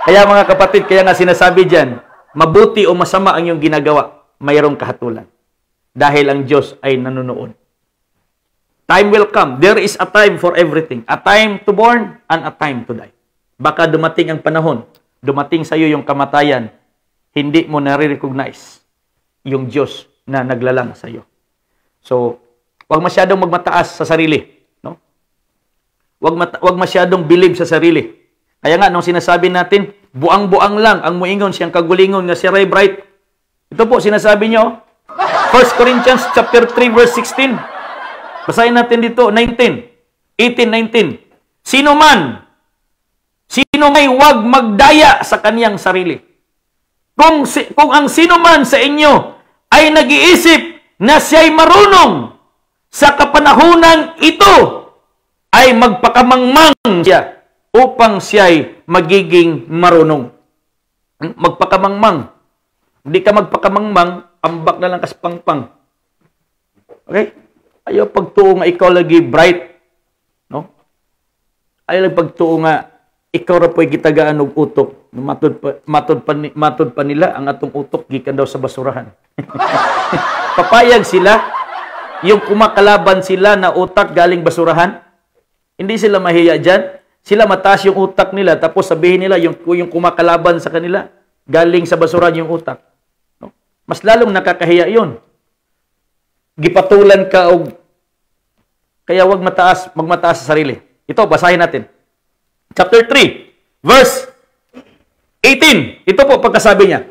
Kaya mga kapatid, kaya nga sinasabi dyan, mabuti o masama ang iyong ginagawa, mayroong kahatulan. Dahil ang Diyos ay nanonood. Time will come. There is a time for everything. A time to born and a time to die. Baka dumating ang panahon, dumating sa iyo yung kamatayan, hindi mo nare-recognize yung Diyos na naglalang sa iyo. So, wag masyadong magmataas sa sarili. No? Wag masyadong believe sa sarili. Kaya nga, nung sinasabi natin, buang-buang lang ang muingon siyang kagulingon nga si Ray Bright. Ito po, sinasabi niyo, 1 Corinthians chapter 3 verse 16. Basahin natin dito 18, 19. Sino may wag magdaya sa kaniyang sarili. Kung ang sino man sa inyo ay nag-iisip na siya'y marunong sa kapanahunan ito, ay magpakamangmang siya upang siya'y magiging marunong. Magpakamangmang. Hindi ka magpakamangmang, ambak na lang kaspangpang. Okay? Ayaw pagtuo nga ikaw lagi bright. No? Ayaw lang pagtuo nga ikaw ra po'y gitagaan og utok. Matod pa nila ang atong utok gikan daw sa basurahan. Papayag sila yung kumakalaban sila na utak galing basurahan. Hindi sila mahiya dyan. Sila mataas yung utak nila tapos sabihin nila yung kumakalaban sa kanila galing sa basurahan yung utak. Mas lalong nakakahiya yun. Gipatulan ka o kaya magmataas sa sarili. Ito, basahin natin. Chapter 3, verse 18. Ito po pagkasabi niya.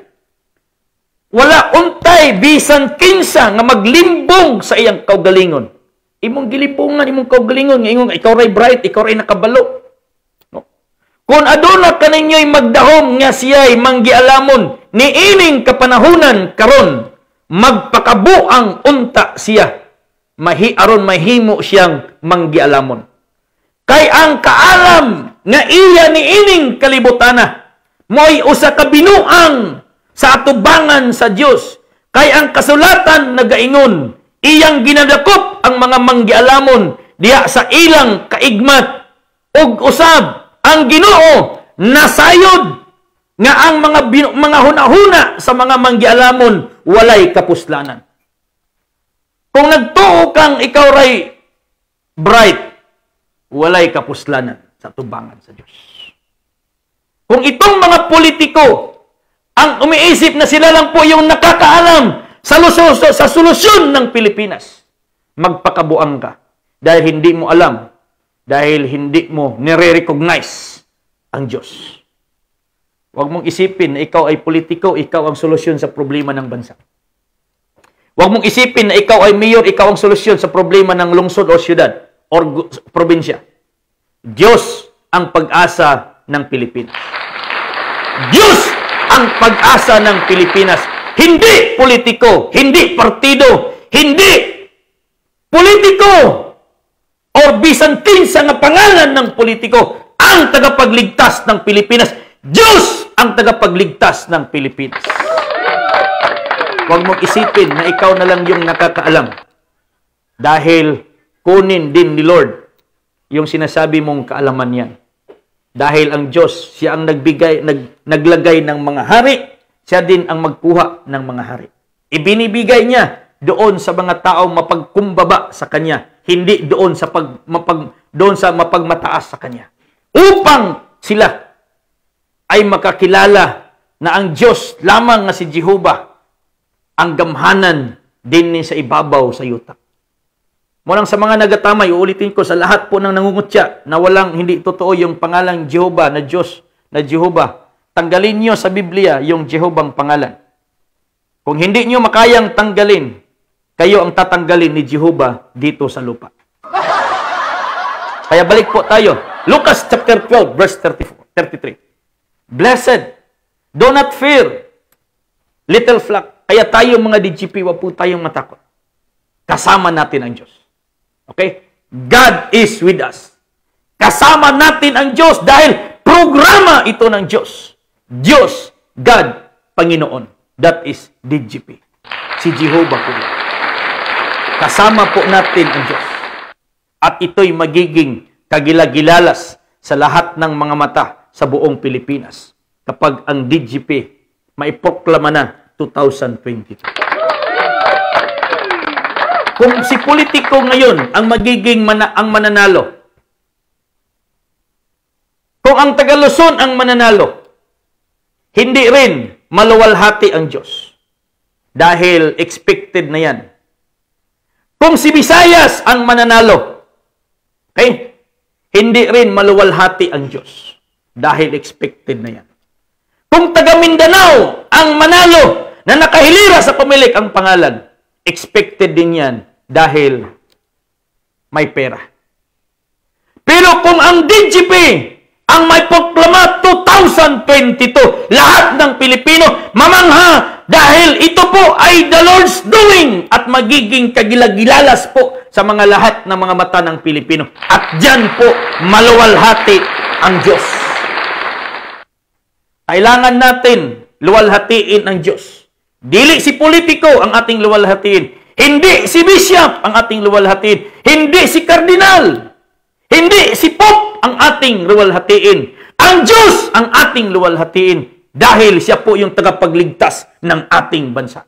Wala untay bisan kinsa nga maglimbong sa iyang kaugalingon. Imong gilipungan, imong kaugalingon, nga ikaw ray bright, ikaw ray nakabalo. No? Kung aduna kaninyo'y magdahom nga siya'y manggialamon, niining kapanahunan karon magpakabuang unta siya. Aron mahimo siyang manggialamon. Kay ang kaalam nga iya niining kalibutana mo'y usa ka binuang sa atubangan sa Dios. Kay ang kasulatan nagaingon, iyang ginadakop ang mga manggialamon diha sa ilang kaigmat ug usab ang Ginoo nasayod nga ang mga hunahuna sa mga manggialamon walay kapuslanan. Kung nagtuo kang ikaw ray bright, walay kapuslanan sa tubangan sa Diyos. Kung itong mga politiko ang umiisip na sila lang po yung nakakaalam sa solusyon ng Pilipinas, magpakabuang ka dahil hindi mo alam, dahil hindi mo nire-recognize ang Diyos. Huwag mong isipin na ikaw ay politiko, ikaw ang solusyon sa problema ng bansa. Huwag mong isipin na ikaw ay mayor, ikaw ang solusyon sa problema ng lungsod o syudad o probinsya. Diyos ang pag-asa ng Pilipinas. Diyos ang pag-asa ng Pilipinas. Hindi politiko, hindi partido, hindi politiko o bisantin sa nga pangalan ng politiko ang tagapagligtas ng Pilipinas. Diyos ang tagapagligtas ng Pilipinas. Huwag mong isipin na ikaw na lang yung nakakaalam. Dahil kunin din ni Lord yung sinasabi mong kaalaman yan. Dahil ang Diyos, siya ang naglagay ng mga hari, siya din ang magkuha ng mga hari. Ibinibigay niya doon sa mga tao mapagkumbaba sa Kanya, hindi doon sa mapagmataas sa Kanya. Upang sila ay makakilala na ang Diyos lamang na si Jehovah ang gamhanan din sa ibabaw sa yuta. Mulang sa mga nagatamay, uulitin ko sa lahat po ng nangungutya na hindi totoo yung pangalang Jehovah na Diyos na Jehovah. Tanggalin nyo sa Biblia yung Jehovahang pangalan. Kung hindi nyo makayang tanggalin, kayo ang tatanggalin ni Jehovah dito sa lupa. Kaya balik po tayo. Lucas chapter 12, verse 33. Blessed, do not fear, little flock. Kaya tayo mga DGP, wag po tayong matakot. Kasama natin ang Diyos. Okay? God is with us. Kasama natin ang Diyos dahil programa ito ng Diyos. Diyos, God, Panginoon. That is DGP. Si Jehovah po. Kasama po natin ang Diyos. At ito'y magiging kagilagilalas sa lahat ng mga mata sa buong Pilipinas kapag ang DGP maiproklama na 2022. Kung si politiko ngayon ang magiging ang mananalo, kung ang Taga-Luzon ang mananalo, hindi rin maluwalhati ang Diyos. Dahil expected na yan. Kung si Visayas ang mananalo, okay, hindi rin maluwalhati ang Diyos. Dahil expected na yan. Kung taga Mindanao ang manalo na nakahilira sa pamilik ang pangalan, expected din yan dahil may pera. Pero kung ang DGP ang may proklama 2022, lahat ng Pilipino mamangha dahil ito po ay the Lord's doing at magiging kagilagilalas po sa mga lahat ng mga mata ng Pilipino. At dyan po maluwalhati ang Diyos. Kailangan natin luwalhatiin ang Diyos. Dili si politiko ang ating luwalhatiin. Hindi si bishop ang ating luwalhatiin. Hindi si kardinal. Hindi si pope ang ating luwalhatiin. Ang Diyos ang ating luwalhatiin dahil siya po yung tagapagligtas ng ating bansa.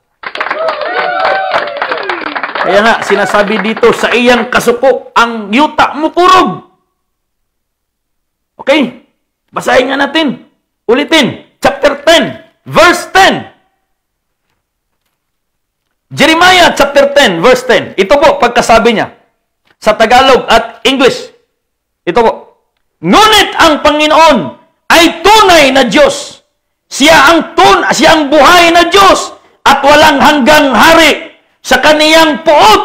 Kaya nga, sinasabi dito, sa iyang kasuko, ang yuta mo kurog. Okay? Basahin nga natin. Ulitin. Chapter 10, verse 10. Jeremiah chapter 10, verse 10. Ito po, pagkasabi niya. Sa Tagalog at English. Ito po. Ngunit ang Panginoon ay tunay na Diyos. Siya ang buhay na Diyos at walang hanggang hari. Sa kaniyang puot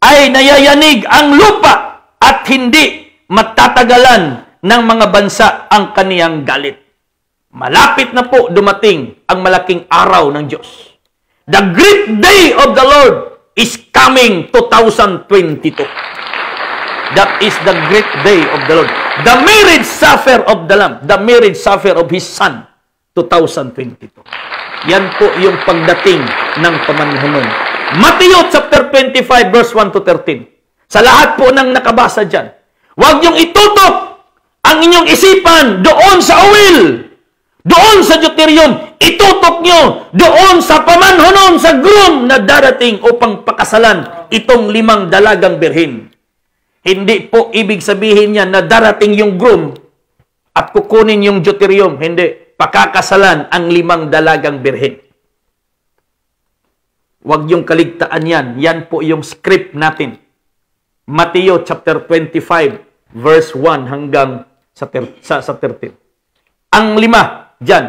ay nayayanig ang lupa at hindi matatagalan ng mga bansa ang kaniyang galit. Malapit na po dumating ang malaking araw ng Diyos. The great day of the Lord is coming 2022. That is the great day of the Lord. The marriage supper of the Lamb. The marriage supper of His Son 2022. Yan po yung pagdating ng pamanhunon. Matthew chapter 25 verse 1 to 13. Sa lahat po ng nakabasa dyan, huwag niyong itutok ang inyong isipan doon sa uwil, doon sa deuterium. Itutok niyo doon sa pamanhunon, sa groom na darating upang pakasalan itong 5 dalagang birhen. Hindi po ibig sabihin niya na darating yung groom at kukunin yung deuterium. Hindi. Pakakasalan ang 5 dalagang birhen. Huwag yung kaligtaan yan. Yan po yung script natin. Matthew chapter 25 verse 1 hanggang sa 13. Ang 5 Diyan,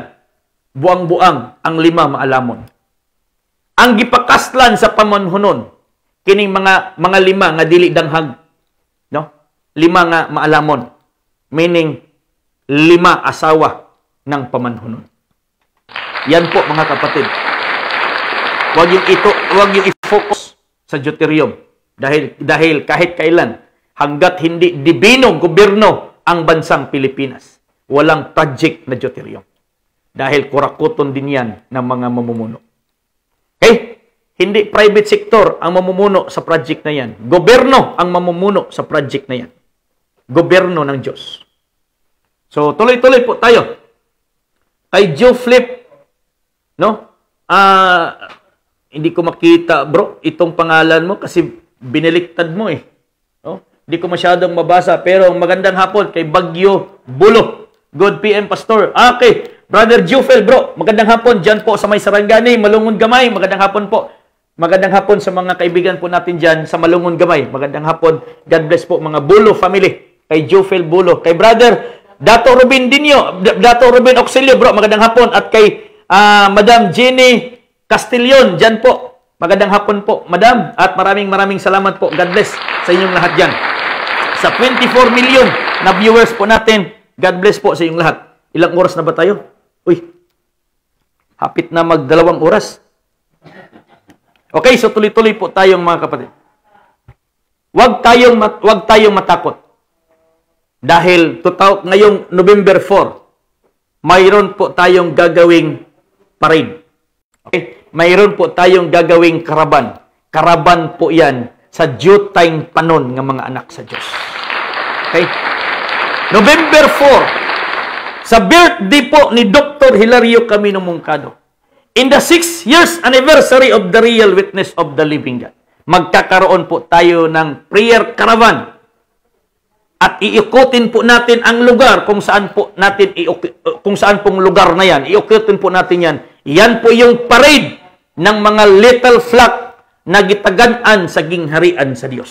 buang-buang ang 5 maalamon. Ang gipakaslan sa pamanhunon, kining mga 5 nga dili danghag, no? 5 nga maalamon, meaning 5 asawa ng pamanhunon. Yan po mga kapatid. Huwag yung i-focus sa deuterium dahil kahit kailan hanggat hindi dibinong gobyerno ang bansang Pilipinas, walang project na deuterium. Dahil kurakuton din yan ng mga mamumuno. Okay? Hindi private sector ang mamumuno sa project na yan. Gobyerno ang mamumuno sa project na yan. Gobyerno ng Diyos. So, tuloy-tuloy po tayo. Kay Joe Flip, no? Hindi ko makita, bro, itong pangalan mo kasi biniliktad mo eh. No? Hindi ko masyadong mabasa, pero magandang hapon kay Bagyo Bulo. Good PM, Pastor. Okay. Brother Jufel, bro, magandang hapon dyan po sa may Sarangani, Malungon Gamay. Magandang hapon po. Magandang hapon sa mga kaibigan po natin dyan sa Malungon Gamay. Magandang hapon. God bless po mga Bulo family. Kay Jufel Bulo. Kay Brother Dato Rubin Dinyo, Dato Rubin Auxilio, bro, magandang hapon. At kay Madam Jenny Castillon, dyan po. Magandang hapon po, Madam. At maraming salamat po. God bless sa inyong lahat dyan. Sa 24 million na viewers po natin, God bless po sa inyong lahat. Ilang oras na ba tayo? Uy, hapit na mag-2 oras. Okay, so tuloy-tuloy po tayong mga kapatid. Huwag tayong matakot. Dahil ngayong November 4, mayroon po tayong gagawing parade. Okay? Mayroon po tayong gagawing karaban. Karaban po yan sa due-time panon ng mga anak sa Diyos. Okay? November 4, sa birthday po ni Dr. Hilario Camino Moncado, in the 6th years anniversary of the real witness of the living God, magkakaroon po tayo ng prayer caravan. At iikutin po natin ang lugar kung saan pong lugar na yan. Iikutin po natin yan. Yan po yung parade ng mga little flock na gitagan-an sa gingharian sa Diyos.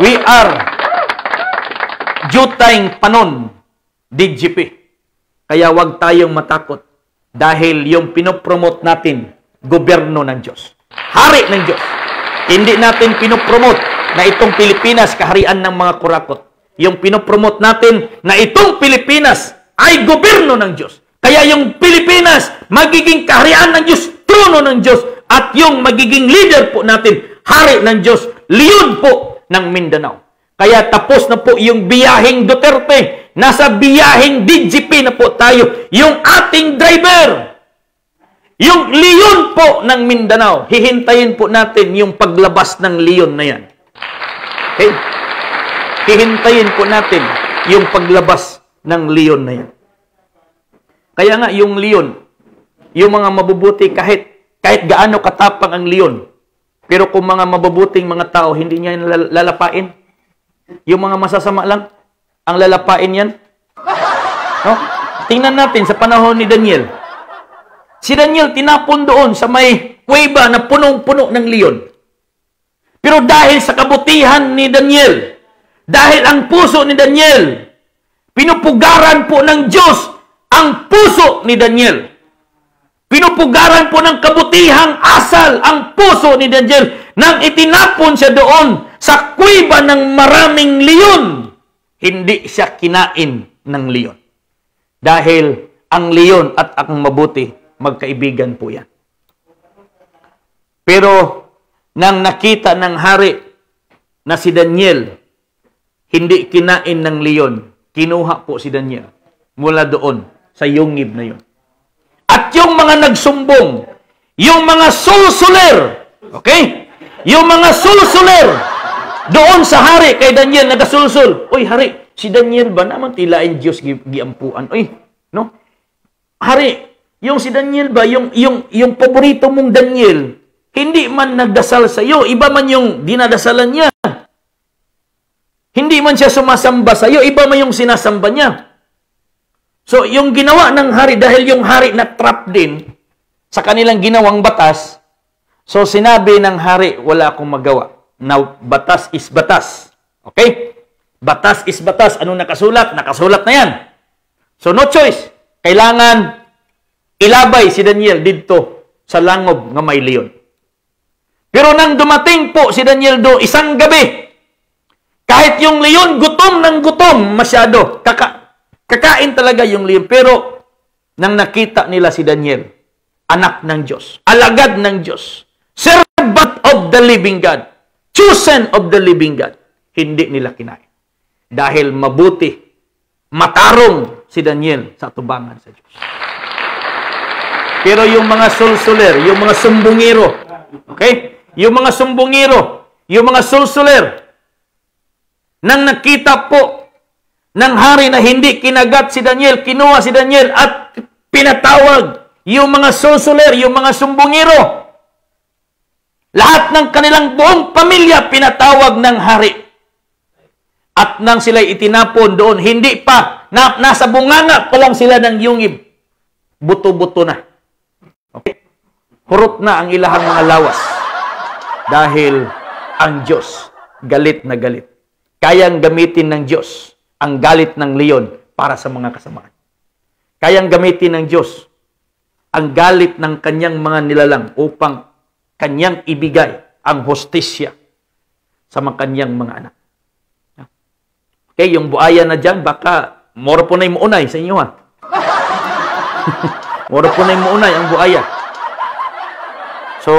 We are due-time panon, DGP. Kaya wag tayong matakot dahil yung pinopromote natin, gobyerno ng Diyos. Hari ng Diyos. Hindi natin pinopromote na itong Pilipinas kaharian ng mga kurakot. Yung pinopromote natin na itong Pilipinas ay gobyerno ng Diyos. Kaya yung Pilipinas magiging kaharian ng Diyos, trono ng Diyos, at yung magiging leader po natin, hari ng Diyos, leon po ng Mindanao. Kaya tapos na po yung biyaheng Duterte. Nasa biyaheng DGP na po tayo. Yung ating driver, yung leon po ng Mindanao, hihintayin po natin yung paglabas ng leon na yan. Okay? Hihintayin po natin yung paglabas ng leon na yan. Kaya nga yung leon, yung mga mabubuti kahit gaano katapang ang leon, pero kung mga mabubuting mga tao, hindi niya lalapain. Yung mga masasama lang, ang lalapain yan. No? Tingnan natin sa panahon ni Daniel. Si Daniel tinapon doon sa may kuweba na punong-puno ng leon. Pero dahil sa kabutihan ni Daniel, dahil ang puso ni Daniel, pinupugaran po ng Diyos ang puso ni Daniel. Pinupugaran po ng kabutihang asal ang puso ni Daniel nang itinapon siya doon sa kuweba ng maraming leon. Hindi siya kinain ng leon. Dahil ang leon at ang mabuti, magkaibigan po yan. Pero nang nakita ng hari na si Daniel hindi kinain ng leon, kinuha po si Daniel mula doon sa yungib na yun. At yung mga nagsumbong, yung mga sulsuler, okay? Yung mga sulsuler doon sa hari kay Daniel nagasulsul. Uy, hari, si Daniel ba naman tilain Diyos giampuan? Uy, no? Hari, yung si Daniel ba, yung paborito mong Daniel, hindi man nagdasal sa iyo, iba man yung dinadasalan niya. Hindi man siya sumasamba sa iyo, iba man yung sinasamba niya. So, yung ginawa ng hari, dahil yung hari na trap din sa kanilang ginawang batas, so sinabi ng hari, wala akong magawa. Now, batas is batas. Okay? Batas is batas. Anong nakasulat? Nakasulat na yan. So, no choice. kailangan ilabay si Daniel dito sa langob nga may leon. Pero nang dumating po si Daniel do isang gabi, kahit yung leon gutom ng gutom masyado, kakain talaga yung leon. Pero nang nakita nila si Daniel, anak ng Diyos, alagad ng Diyos, servant of the living God, chosen of the living God, hindi nila kinain. Dahil mabuti, matarong si Daniel sa tubangan sa Diyos. Pero yung mga sulsuler, yung mga sumbungiro, okay? Yung mga sumbungiro, yung mga sulsuler, nang nakita po ng hari na hindi kinagat si Daniel, kinuha si Daniel at pinatawag yung mga sulsuler, yung mga sumbungiro. Lahat ng kanilang buong pamilya pinatawag ng hari. At nang sila'y itinapon doon, hindi pa, nasa bunganga pa lang sila ng yungib. Buto-buto na. Okay? Hurot na ang ilahang mga lawas. Dahil ang Diyos, galit na galit. Kayang gamitin ng Diyos ang galit ng leon para sa mga kasamaan. Kayang gamitin ng Diyos ang galit ng kanyang mga nilalang upang kanyang ibigay ang hostisya sa mga kanyang mga anak. Okay, yung buaya na dyan, baka moro po na yung muunay sa inyo, ha? Moro po na yung muunay ang buaya. So,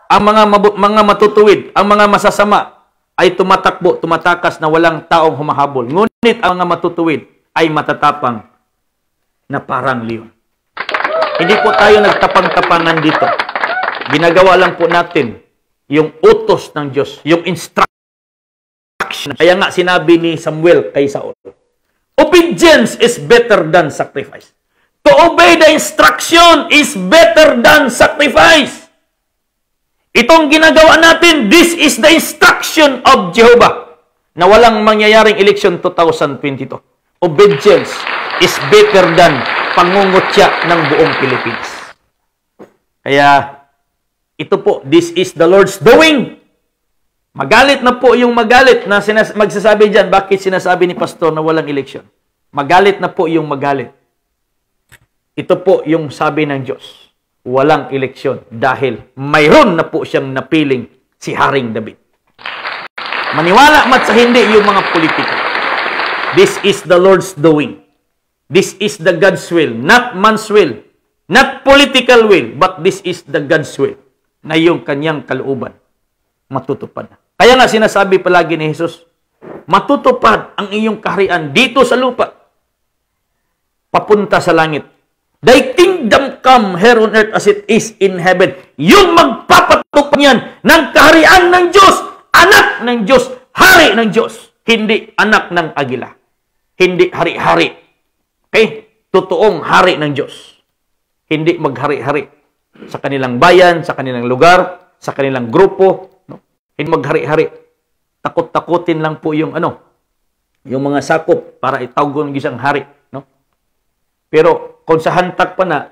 ang mga matutuwid, ang mga masasama ay tumatakbo, tumatakas na walang taong humahabol. Ngunit ang mga matutuwid ay matatapang na parang leon. Hindi po tayo nagtapang-tapangan dito. Ginagawa lang po natin yung utos ng Diyos, yung instruction. Kaya nga sinabi ni Samuel kay Saul, obedience is better than sacrifice. To obey the instruction is better than sacrifice. Itong ginagawa natin, this is the instruction of Jehovah na walang mangyayaring election 2022. Obedience is better than pangungutya ng buong Pilipinas. Kaya, ito po, this is the Lord's doing. Magalit na po yung magalit na magsasabi dyan, bakit sinasabi ni Pastor na walang election? Magalit na po yung magalit. Ito po yung sabi ng Diyos. Walang eleksyon dahil mayroon na po siyang napiling si Haring David. Maniwala mat sa hindi yung mga politiko. This is the Lord's doing. This is the God's will, not man's will, not political will, but this is the God's will na yung kanyang kalooban matutupad na. Kaya nga sinasabi palagi ni Jesus, matutupad ang iyong kaharian dito sa lupa papunta sa langit. Thy kingdom come here on earth as it is in heaven. Yung magpapatok niyan ng kaharian ng Diyos, anak ng Diyos, hari ng Diyos. Hindi anak ng agila. Hindi hari-hari. Okay? Totoong hari ng Diyos. Hindi maghari-hari sa kanilang bayan, sa kanilang lugar, sa kanilang grupo. No? Hindi maghari-hari. Takot-takutin lang po yung yung mga sakop para itawag ng isang hari. No? Pero kung sa hantak pa na,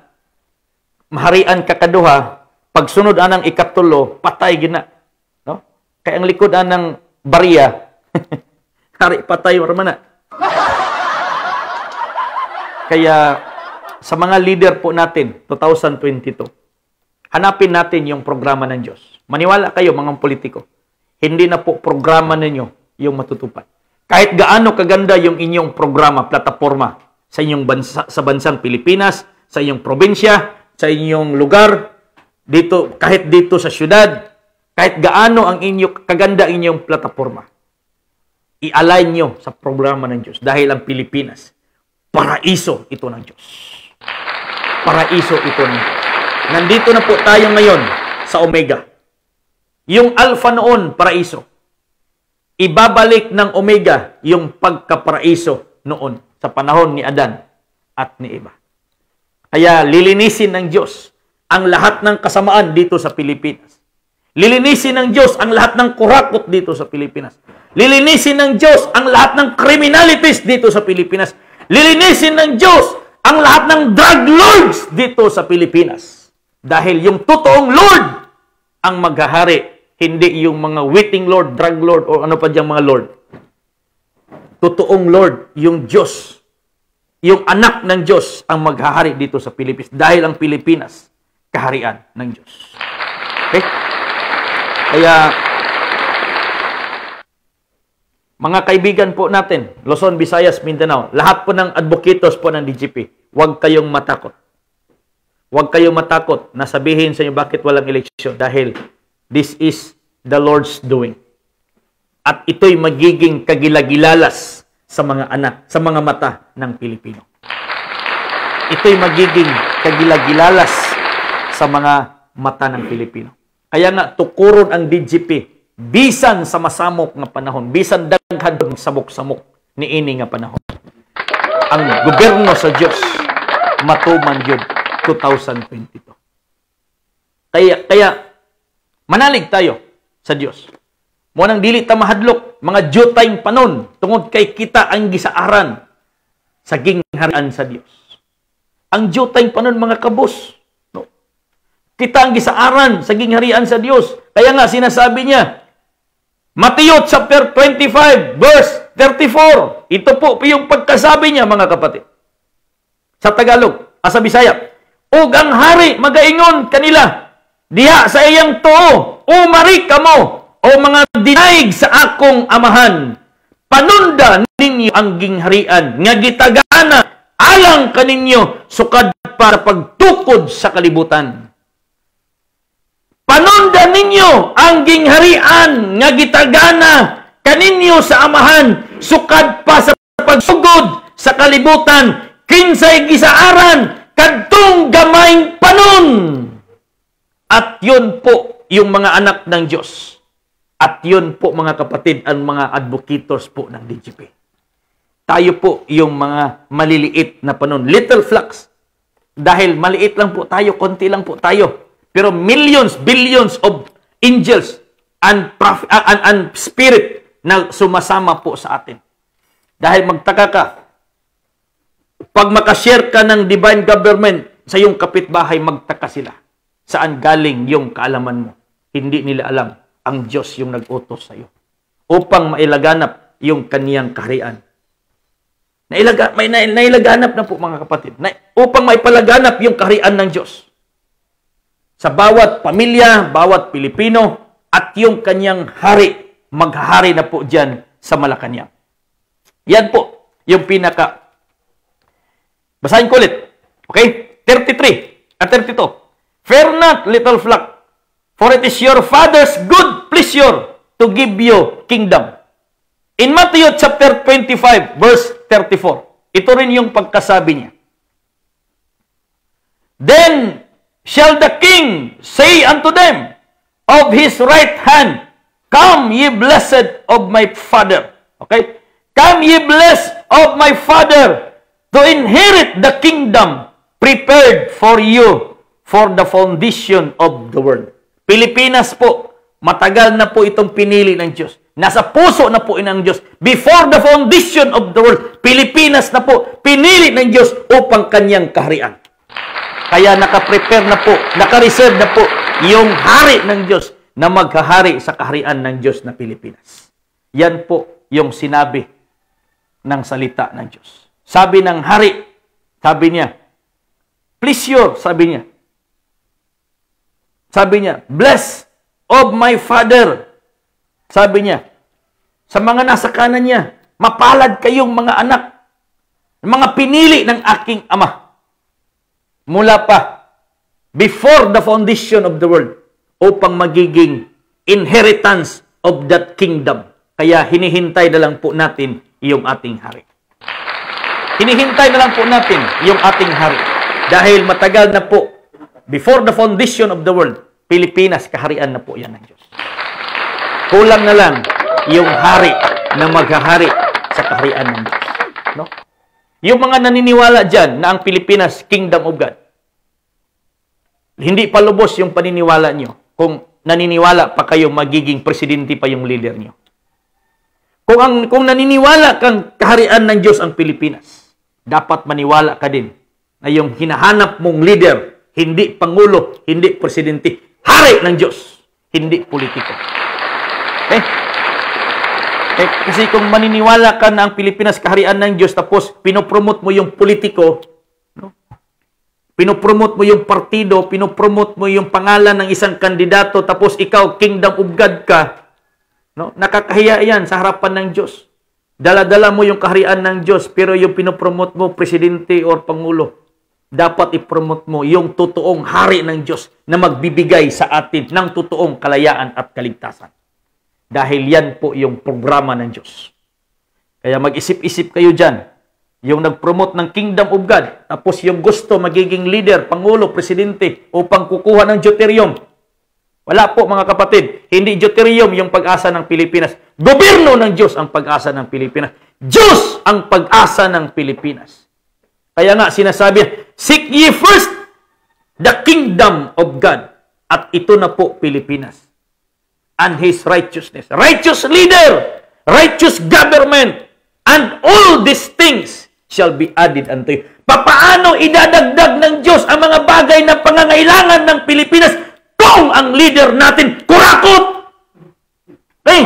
maharian kakaduha, pagsunod anang ikatulo, patay gina. No? Kaya ang likod anang bariya, hari patay marmana. Kaya sa mga leader po natin, 2022, hanapin natin yung programa ng Diyos. Maniwala kayo mga politiko, hindi na po programa ninyo yung matutupad. Kahit gaano kaganda yung inyong programa, plataforma, sa inyong bansa, sa bansang Pilipinas, sa inyong probinsya, sa inyong lugar, dito, kahit dito sa syudad, kahit gaano ang kaganda inyong plataforma, i-align nyo sa programa ng Diyos. Dahil ang Pilipinas, paraiso ito ng Diyos. Paraiso ito ng Diyos. Nandito na po tayo ngayon sa Omega. Yung Alpha noon, paraiso. Ibabalik ng Omega yung pagkaparaiso noon sa panahon ni Adan at ni Eva. Kaya lilinisin ng Diyos ang lahat ng kasamaan dito sa Pilipinas. Lilinisin ng Diyos ang lahat ng kurakot dito sa Pilipinas. Lilinisin ng Diyos ang lahat ng criminalities dito sa Pilipinas. Lilinisin ng Diyos ang lahat ng drug lords dito sa Pilipinas. Dahil yung totoong Lord ang maghahari, hindi yung mga waiting Lord, drug lord, o ano pa diyang mga Lord. Totoong Lord, yung Diyos yung anak ng Diyos ang maghahari dito sa Pilipinas dahil ang Pilipinas, kaharian ng Diyos. Okay? Kaya, mga kaibigan po natin, Luzon, Visayas, Mindanao, lahat po ng advocates po ng DGP, huwag kayong matakot. Huwag kayong matakot na sabihin sa inyo bakit walang eleksyon dahil this is the Lord's doing. At ito'y magiging kagilagilalas sa mga anak, sa mga mata ng Pilipino. Ito'y magiging kagilagilalas sa mga mata ng Pilipino. Kaya nga, tukuron ang DGP, bisan sa masamok nga panahon, bisan daghan samok-samok ni ini nga panahon. Ang gobyerno sa Diyos, matuman yun 2022. Kaya, manalig tayo sa Diyos. Munang dili ta mahadlok, mga jutayng panon, tungod kay kita ang gisaaran sa gingharian sa Diyos. Ang jutayng panon, mga kabus. No? Kita ang gisaaran sa gingharian sa Diyos. Kaya nga, sinasabi niya, Matthew chapter 25, verse 34. Ito po yung pagkasabi niya, mga kapatid. Sa Tagalog, sa Bisaya, ug ang hari magaingon kanila, diha sa iyang tuo, umari kamo, o mga dinaig sa akong amahan, panunda ninyo ang gingharian, nga gitagana, alang kaninyo, sukad para pagtukod sa kalibutan. Panunda ninyo ang gingharian, nga gitagana, kaninyo sa amahan, sukad pa sa pagsugod sa kalibutan, kinsay gisaaran, kadtong gamayng panon. At yun po yung mga anak ng Diyos. At yun po, mga kapatid, ang mga advocates po ng DGP. Tayo po yung mga maliliit na panon. Little flocks. Dahil maliit lang po tayo, konti lang po tayo. Pero millions, billions of angels and spirit na sumasama po sa atin. Dahil magtaka ka, pag makashare ka ng divine government sa iyong kapitbahay, magtaka sila. Saan galing yung kaalaman mo? Hindi nila alam. Ang Diyos yung nag-utos sa iyo upang mailaganap yung kaniyang kaharian. Nailaganap na po, mga kapatid. Upang maipalaganap yung kaharian ng Diyos sa bawat pamilya, bawat Pilipino, at yung kaniyang hari, maghahari na po dyan sa Malacanang. Yan po yung pinaka. Basahin ko ulit. Okay? 33 at 32. Fear not, little flock, for it is your Father's good pleasure to give you kingdom. In Matthew chapter 25, verse 34, ito rin yung pagkasabi niya. Then shall the king say unto them of his right hand, come ye blessed of my Father. Okay? Come ye blessed of my Father to inherit the kingdom prepared for you for the foundation of the world. Pilipinas po, matagal na po itong pinili ng Diyos. Nasa puso na po ng Diyos. Before the foundation of the world, Pilipinas na po, pinili ng Diyos upang kanyang kaharian. Kaya nakaprepare na po, nakareserve na po yung hari ng Diyos na maghahari sa kaharian ng Diyos na Pilipinas. Yan po yung sinabi ng salita ng Diyos. Sabi ng hari, sabi niya, pleasure, sabi niya. Sabi niya, bless of my Father. Sabi niya, sa mga nasa kanan niya, mapalad kayong mga anak, mga pinili ng aking Ama. Mula pa, before the foundation of the world, upang magiging inheritance of that kingdom. Kaya hinihintay na lang po natin yung ating hari. Hinihintay na lang po natin yung ating hari. Dahil matagal na po, before the foundation of the world, Pilipinas, kaharian na po yan ng Diyos. Kulang na lang yung hari na maghahari sa kaharian ng Diyos. No? Yung mga naniniwala dyan na ang Pilipinas, Kingdom of God, hindi pa lubos yung paniniwala nyo kung naniniwala pa kayo magiging presidente pa yung leader nyo. Kung naniniwala kang kaharian ng Diyos ang Pilipinas, dapat maniwala ka din na yung hinahanap mong leader, hindi pangulo, hindi presidente, hari ng Diyos, hindi politiko. Okay? Kasi kung maniniwala ka na ang Pilipinas kaharian ng Diyos, tapos pinopromote mo yung politiko, no? Pinopromote mo yung partido, pinopromote mo yung pangalan ng isang kandidato, tapos ikaw, kingdom of God ka, no? Nakakahiya yan sa harapan ng Diyos. Dala-dala mo yung kaharian ng Diyos, pero yung pinopromote mo, presidente or pangulo, dapat ipromote mo yung totoong hari ng Diyos na magbibigay sa atin ng totoong kalayaan at kaligtasan. Dahil yan po yung programa ng Diyos. Kaya mag-isip-isip kayo dyan. Yung nag-promote ng Kingdom of God, tapos yung gusto magiging leader, pangulo, presidente, upang kukuha ng Deuterium. Wala po mga kapatid. Hindi Deuterium yung pag-asa ng Pilipinas. Gobyerno ng Diyos ang pag-asa ng Pilipinas. Diyos ang pag-asa ng Pilipinas. Kaya nga sinasabi, seek ye first the kingdom of God. At ito na po Pilipinas. And His righteousness. Righteous leader, righteous government, and all these things shall be added unto you. Papaano idadagdag ng Diyos ang mga bagay na pangangailangan ng Pilipinas kung ang leader natin kurakot? Okay?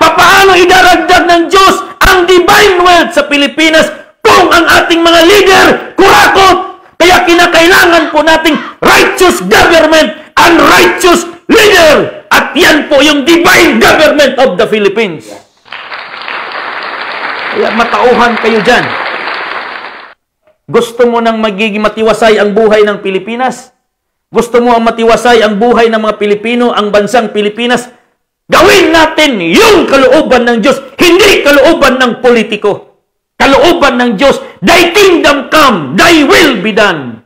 Papaano idadagdag ng Diyos ang divine wealth sa Pilipinas kung ang ating mga leader kurakot? Kaya kinakailangan po nating righteous government and righteous leader. At yan po yung divine government of the Philippines. Kaya matauhan kayo dyan. Gusto mo nang magiging matiwasay ang buhay ng Pilipinas? Gusto mo ang matiwasay ang buhay ng mga Pilipino, ang bansang Pilipinas? Gawin natin yung kalooban ng Diyos, hindi kalooban ng politiko. Kalooban ng Diyos, thy kingdom come, thy will be done.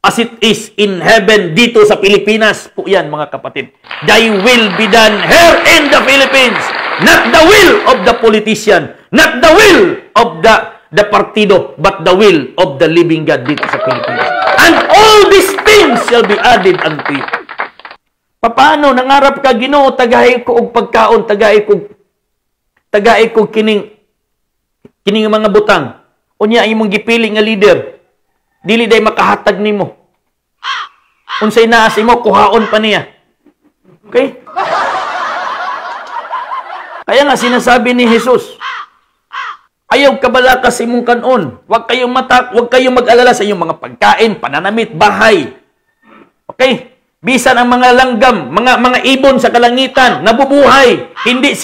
As it is in heaven, dito sa Pilipinas po yan mga kapatid. Thy will be done here in the Philippines. Not the will of the politician, not the will of the partido, but the will of the living God dito sa Pilipinas. And all these things shall be added unto you. Paano nangarap ka, Ginoo, tagay ko og pagkaon, tagay ko kining mga butang. Unya imong gipili nga leader. Dili day makahatag nimo. Unsay naa sa imo kuhaon pa niya. Okay? Kaya nga sinasabi ni Jesus, ayaw kabala ka sa imong kanon. Huwag kayong mag-alala sa iyong mga pagkain, pananamit, bahay. Okay? Bisan ang mga langgam, mga ibon sa kalangitan, nabubuhay. Hindi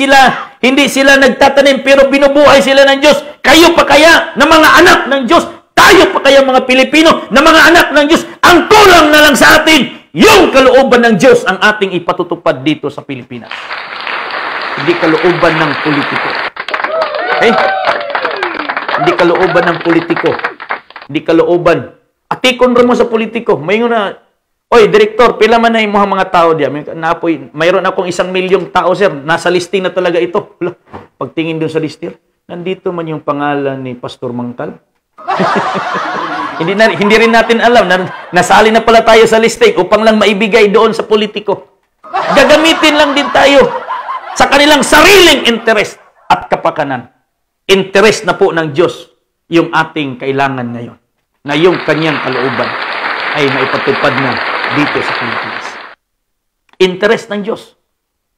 sila nagtatanim pero binubuhay sila ng Diyos. Kayo pa kaya na mga anak ng Diyos? Tayo pa kaya mga Pilipino na mga anak ng Diyos? Ang kulang na lang sa atin, yung kalooban ng Diyos ang ating ipatutupad dito sa Pilipinas. Hindi kalooban ng politiko. Okay? Hindi kalooban ng politiko. Hindi kalooban. Atikon rin mo sa politiko. Mayroon na, oy, direktor, pila man na yung mga tao diyan. Mayroon akong 1 milyong tao, sir. Nasa listing na talaga ito. Pagtingin dun sa listing, nandito man yung pangalan ni Pastor Mangkal. Hindi rin natin alam na nasali na pala tayo sa listing upang lang maibigay doon sa politiko. Gagamitin lang din tayo sa kanilang sariling interest at kapakanan. Interest na po ng Diyos yung ating kailangan ngayon. Na yung kanyang kalooban ay maipatupad na dito sa Pilipinas. Interest ng Diyos.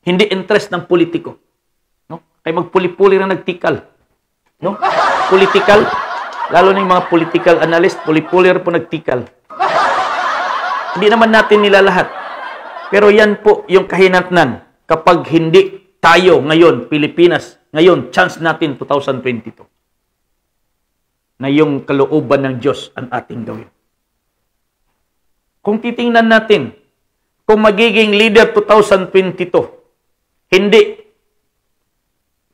Hindi interest ng politiko. No? Kaya magpuli-puli na nagtikal. No? Political, lalo na yung mga political analyst, puli-puli po nagtikal. Hindi naman natin nila lahat. Pero yan po yung kahinatnan kapag hindi tayo ngayon, Pilipinas, ngayon, chance natin 2022. Na yung kalooban ng Diyos ang ating gawin. Kung titingnan natin, kung magiging leader 2022, hindi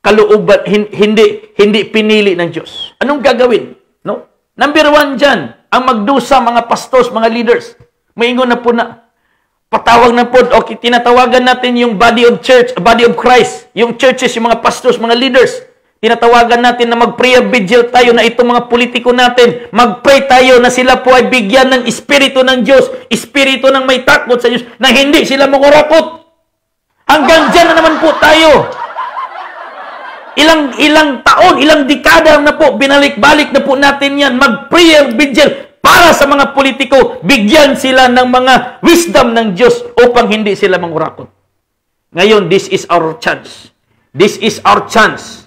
kalooban, hindi pinili ng Diyos. Anong gagawin? No? Number 1 dyan, ang magdusa mga pastors, mga leaders. Maingon na po na, patawag na po, okay, tinatawagan natin yung body of church, body of Christ, yung churches, yung mga pastors, mga leaders. Tinatawagan natin na mag-prayer vigil tayo na itong mga politiko natin. Mag-pray tayo na sila po ay bigyan ng espiritu ng Diyos, espiritu ng may takot sa Diyos, na hindi sila mangurakot. Hanggang dyan na naman po tayo. Ilang taon, ilang dekada na po, binalik-balik na po natin yan. Mag-prayer vigil para sa mga politiko. Bigyan sila ng mga wisdom ng Diyos upang hindi sila mangurakot. Ngayon, this is our chance. This is our chance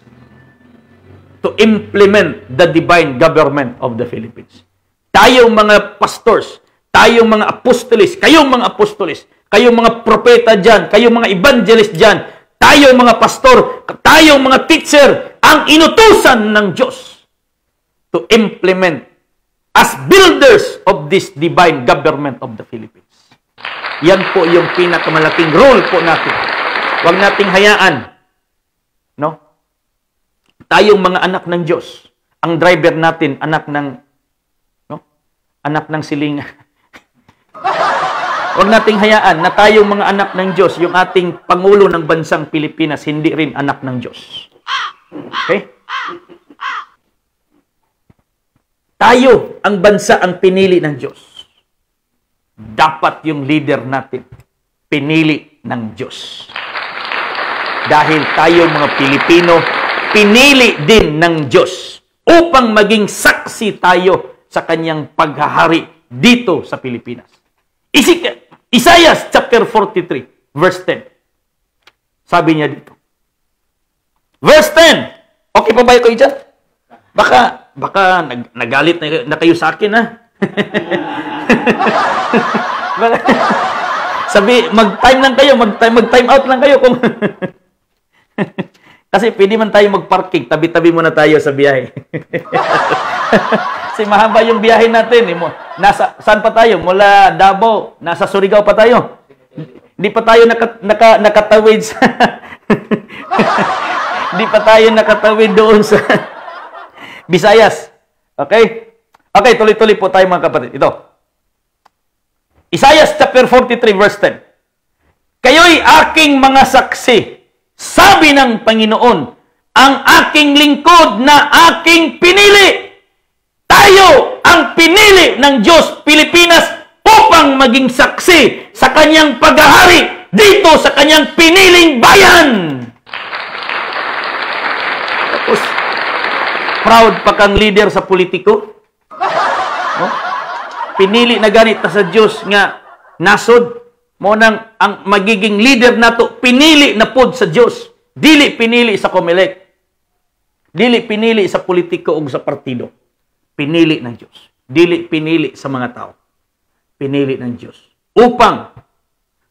to implement the divine government of the Philippines. Tayong mga pastors, tayong mga apostolis, kayong mga apostolis, kayong mga propeta dyan, kayong mga evangelist dyan, tayong mga pastor, tayong mga teacher, ang inutusan ng Diyos to implement as builders of this divine government of the Philippines. Yan po yung pinakamalaking role po natin. Huwag nating hayaan, no? Tayong mga anak ng Diyos, ang driver natin, anak ng silinga. Huwag nating hayaan na tayong mga anak ng Diyos, yung ating Pangulo ng bansang Pilipinas, hindi rin anak ng Diyos. Okay? Tayo, ang bansa, ang pinili ng Diyos. Dapat yung leader natin, pinili ng Diyos. Dahil tayo mga Pilipino, pinili din ng Diyos upang maging saksi tayo sa kanyang paghahari dito sa Pilipinas. Isaiah chapter 43, verse 10. Sabi niya dito. Verse 10. Okay pa ba kayo dyan? Baka nagalit na kayo sa akin, ha? Sabi, mag-time lang kayo, mag-time out lang kayo kung kasi pwede man tayo mag-parking, tabi-tabi muna tayo sa biyahe. Kasi mahaba yung biyahe natin. Saan pa tayo? Mula Davao, nasa Surigao pa tayo. Hindi pa tayo nakatawid sa hindi pa tayo nakatawid doon sa Visayas. Okay? Okay, tuloy-tuloy po tayo mga kapatid. Ito. Isaiah chapter 43 verse 10. Kayo'y aking mga saksi, sabi ng Panginoon, ang aking lingkod na aking pinili. Tayo ang pinili ng Diyos Pilipinas upang maging saksi sa kanyang paghahari dito sa kanyang piniling bayan. Tapos, proud pa kang leader sa politiko? No? Pinili na ganit sa Diyos nga nasod. Mo nang ang magiging leader nato pinili na pod sa Diyos. Dili pinili sa COMELEC. Dili pinili sa politiko o sa partido. Pinili ng Diyos. Dili pinili sa mga tao. Pinili ng Diyos. Upang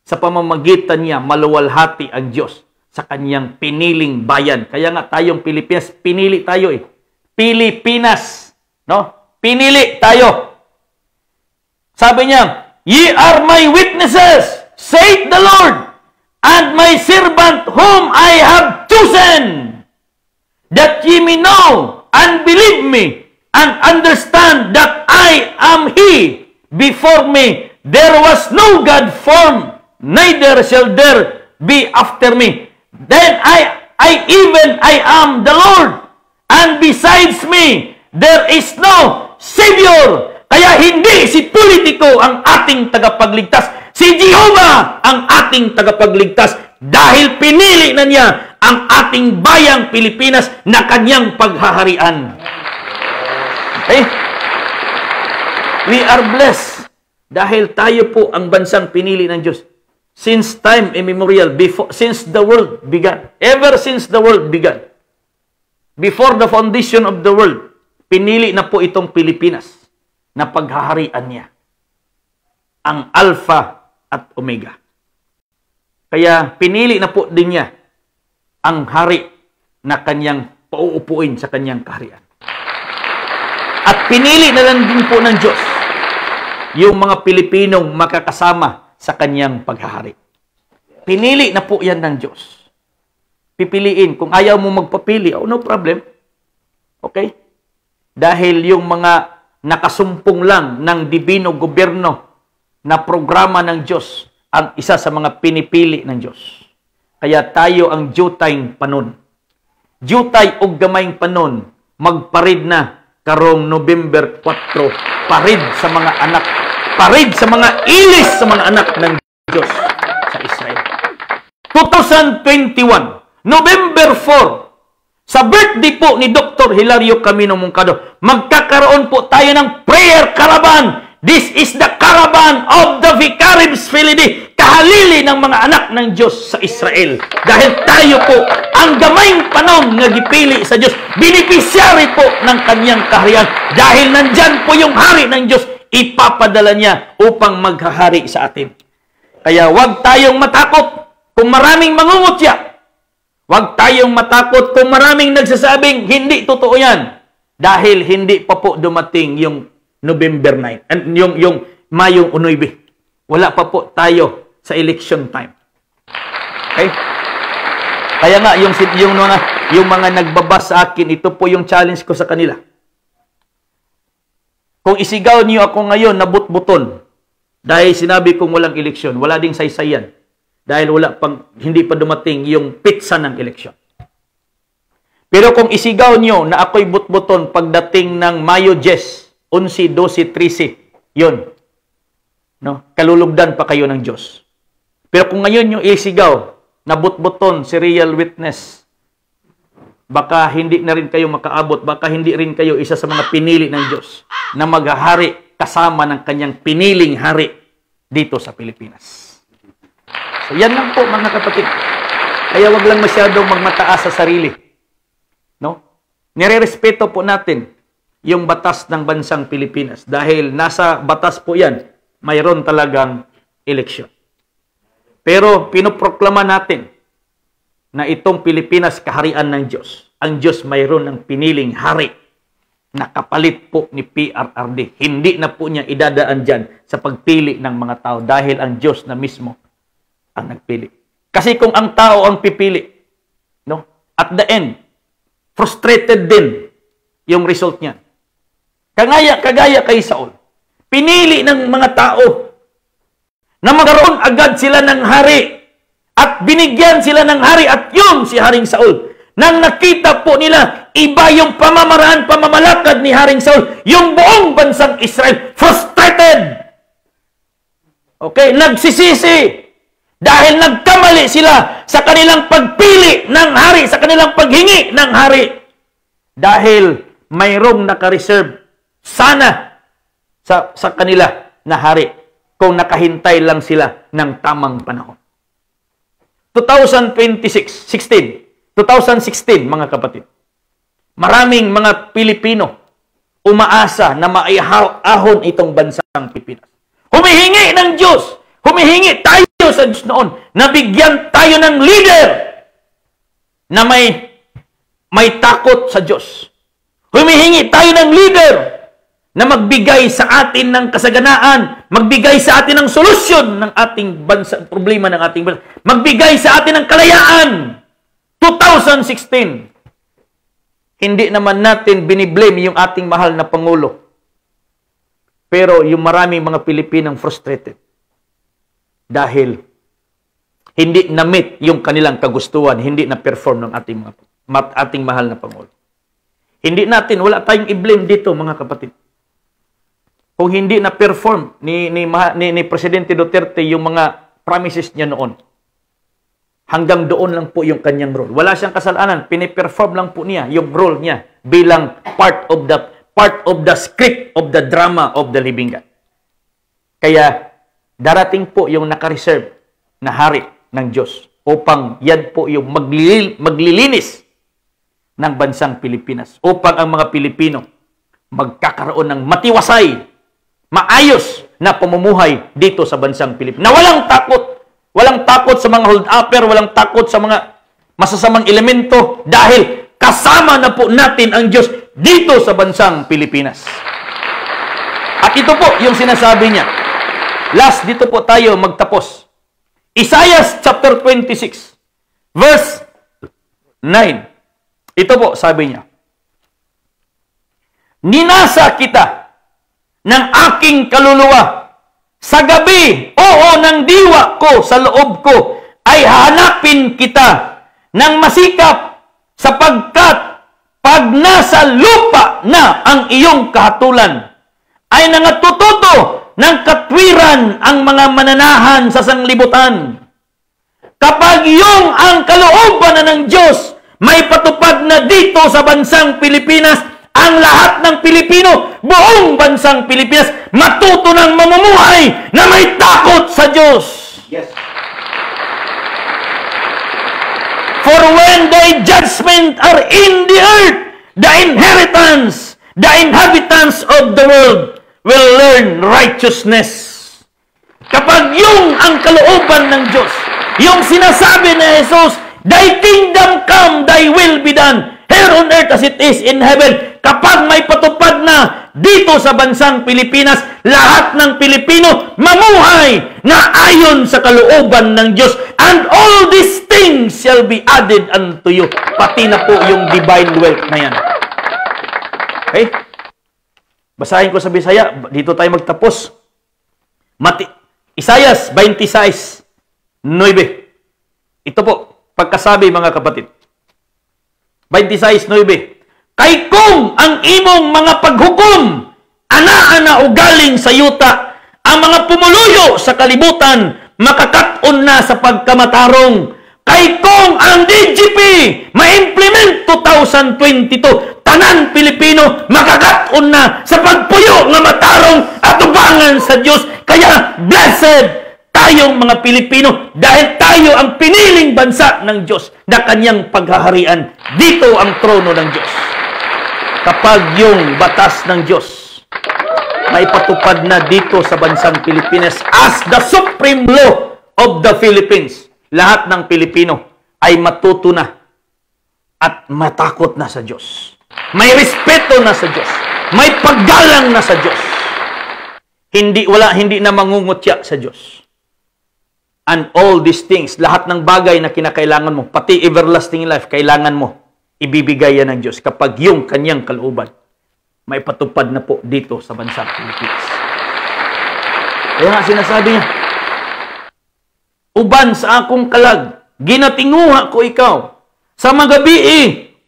sa pamamagitan niya maluwalhati ang Diyos sa kanyang piniling bayan. Kaya nga tayong Pilipinas, pinili tayo eh. Pilipinas. No? Pinili tayo. Sabi niya, ye are my witnesses, saith the Lord, and my servant whom I have chosen, that ye may know and believe me, and understand that I am He. Before me there was no God formed, neither shall there be after me. Then I am the Lord, and besides me there is no Savior. Kaya hindi si politiko ang ating tagapagligtas, si Jehovah ang ating tagapagligtas dahil pinili na niya ang ating bayang Pilipinas na kanyang paghaharian. Okay? We are blessed dahil tayo po ang bansang pinili ng Diyos. Since time immemorial, since the world began, ever since the world began, before the foundation of the world, pinili na po itong Pilipinas na paghaharian niya. Ang Alpha at Omega. Kaya pinili na po din niya ang hari na kanyang pauupuin sa kanyang kaharian. At pinili na lang din po ng Diyos yung mga Pilipinong makakasama sa kanyang paghahari. Pinili na po yan ng Diyos. Pipiliin. Kung ayaw mo magpapili, oh, no problem. Okay? Dahil yung mga nakasumpong lang ng dibino gobyerno na programa ng Diyos ang isa sa mga pinipili ng Diyos. Kaya tayo ang diyutay panon. Diyutay o gamayng panon, magparid na karong November 4, parid sa mga anak, parid sa mga ilis sa mga anak ng Diyos sa Israel. 2021, November 4, sa birthday po ni Dr. Hilario Camino Moncado, magkakaroon po tayo ng prayer caravan. This is the caravan of the Vicarious Fidelity. pagkahalili ng mga anak ng Diyos sa Israel. Dahil tayo po, ang gamayng panahon nga gipili sa Diyos, beneficiary po ng kanyang kaharian. Dahil nandyan po yung hari ng Diyos, ipapadala niya upang maghahari sa atin. Kaya huwag tayong matakot kung maraming mangungutya. Huwag tayong matakot kung maraming nagsasabing hindi totoo yan. Dahil hindi pa po dumating yung November 9, yung Mayong 9. Wala pa po tayo sa election time. Okay? Kaya nga, yung mga nagbabas sa akin, ito po yung challenge ko sa kanila. Kung isigaw niyo ako ngayon na but-buton, dahil sinabi kong walang eleksyon, wala ding saysayan. Dahil hindi pa dumating yung pitsa ng eleksyon. Pero kung isigaw niyo na ako'y but-buton pagdating ng Mayo 10, 11, 12, 13, yun. No? Kalulugdan pa kayo ng Diyos. Pero kung ngayon yung isigaw na but-buton, serial witness, baka hindi na rin kayo makaabot, baka hindi rin kayo isa sa mga pinili ng Diyos na maghahari kasama ng kanyang piniling hari dito sa Pilipinas. So yan lang po mga kapatid. Kaya wag lang masyadong magmataas sa sarili. No? Nirerespeto po natin yung batas ng bansang Pilipinas dahil nasa batas po yan, mayroon talagang eleksyon. Pero pinoproklama natin na itong Pilipinas kaharian ng Diyos. Ang Diyos mayroon ng piniling hari na kapalit po ni PRRD. Hindi na po niya idadaan dyan sa pagpili ng mga tao dahil ang Diyos na mismo ang nagpili. Kasi kung ang tao ang pipili, no, at the end, frustrated din yung result niya. Kagaya kay Saul. Pinili ng mga tao na magkaroon agad sila ng hari at binigyan sila ng hari at yun si Haring Saul. Nang nakita po nila, iba yung pamamalakad ni Haring Saul, yung buong bansang Israel, frustrated. Okay, nagsisisi. Dahil nagkamali sila sa kanilang pagpili ng hari, sa kanilang paghingi ng hari. Dahil mayroong nakareserve sana sa kanila na hari kung nakahintay lang sila ng tamang panahon. 2016, mga kapatid. Maraming mga Pilipino umaasa na maiahon itong bansang Pilipinas. Humihingi ng Diyos. Humihingi tayo sa Diyos noon na bigyan tayo ng leader na may takot sa Diyos. Humihingi tayo ng leader na magbigay sa atin ng kasaganaan, magbigay sa atin ng solusyon ng ating bansa, problema ng ating bansa, magbigay sa atin ng kalayaan. 2016, hindi naman natin biniblame yung ating mahal na Pangulo. Pero yung maraming mga Pilipinang frustrated dahil hindi na-meet yung kanilang kagustuhan, hindi na-perform ng ating mahal na Pangulo. Hindi natin, wala tayong i-blame dito mga kapatid. Kung hindi na-perform ni Presidente Duterte yung mga promises niya noon, hanggang doon lang po yung kanyang role. Wala siyang kasalanan, piniperform lang po niya yung role niya bilang part of the script of the drama of the living God. Kaya darating po yung nakareserve na hari ng Diyos upang yan po yung maglilinis ng bansang Pilipinas, upang ang mga Pilipino magkakaroon ng matiwasay, maayos na pamumuhay dito sa bansang Pilipinas. Na walang takot. Walang takot sa mga hold-upper, walang takot sa mga masasamang elemento dahil kasama na po natin ang Diyos dito sa bansang Pilipinas. At ito po yung sinasabi niya. Last, dito po tayo magtapos. Isaiah chapter 26, verse 9. Ito po, sabi niya. Ninasa kita ng aking kaluluwa. Sa gabi, oo, ng diwa ko sa loob ko, ay hanapin kita ng masikap sapagkat pag nasa lupa na ang iyong kahatulan, ay nangatututo ng katwiran ang mga mananahan sa sanglibutan. Kapag yung ang kalooban na ng Diyos may patupad na dito sa bansang Pilipinas, ang lahat ng Pilipino, buong bansang Pilipinas, matuto ng mamumuhay na may takot sa Diyos. Yes. For when thy judgment are in the earth, the inhabitants of the world will learn righteousness. Kapag yung ang kalooban ng Diyos, yung sinasabi ni Jesus, thy kingdom come, thy will be done, here on earth as it is in heaven. Kapag may patupad na dito sa bansang Pilipinas, lahat ng Pilipino mamuhay na ayon sa kalooban ng Diyos. And all these things shall be added unto you. Pati na po yung divine wealth na yan. Okay? Basahin ko sa Bisaya. Dito tayo magtapos. Isaias 26:9. Ito po, pagkasabi mga kapatid. 26:9. Kay kung ang imong mga paghukom, ana-ana o galing sa yuta, ang mga pumuluyo sa kalibutan, makakat-on na sa pagkamatarong. Kay kung ang DGP ma-implement 2022, tanan Pilipino, makakat-on na sa pagpuyo nga matarong at ubangan sa Diyos. Kaya, blessed tayong mga Pilipino dahil tayo ang piniling bansa ng Diyos na kanyang paghaharian. Dito ang trono ng Diyos. Kapag yung batas ng Diyos maipatupad na dito sa bansang Pilipinas as the supreme law of the Philippines, lahat ng Pilipino ay matuto na at matakot na sa Diyos. May respeto na sa Diyos. May paggalang na sa Diyos. Hindi na mangungutya sa Diyos. And all these things, lahat ng bagay na kinakailangan mo, pati everlasting life, kailangan mo, ibibigay yan ng Diyos kapag yung kanyang kalooban may patupad na po dito sa bansang Pilipinas. Kaya nga sinasabi niya, uban sa akong kalag, ginatinguha ko ikaw. Sa magabi,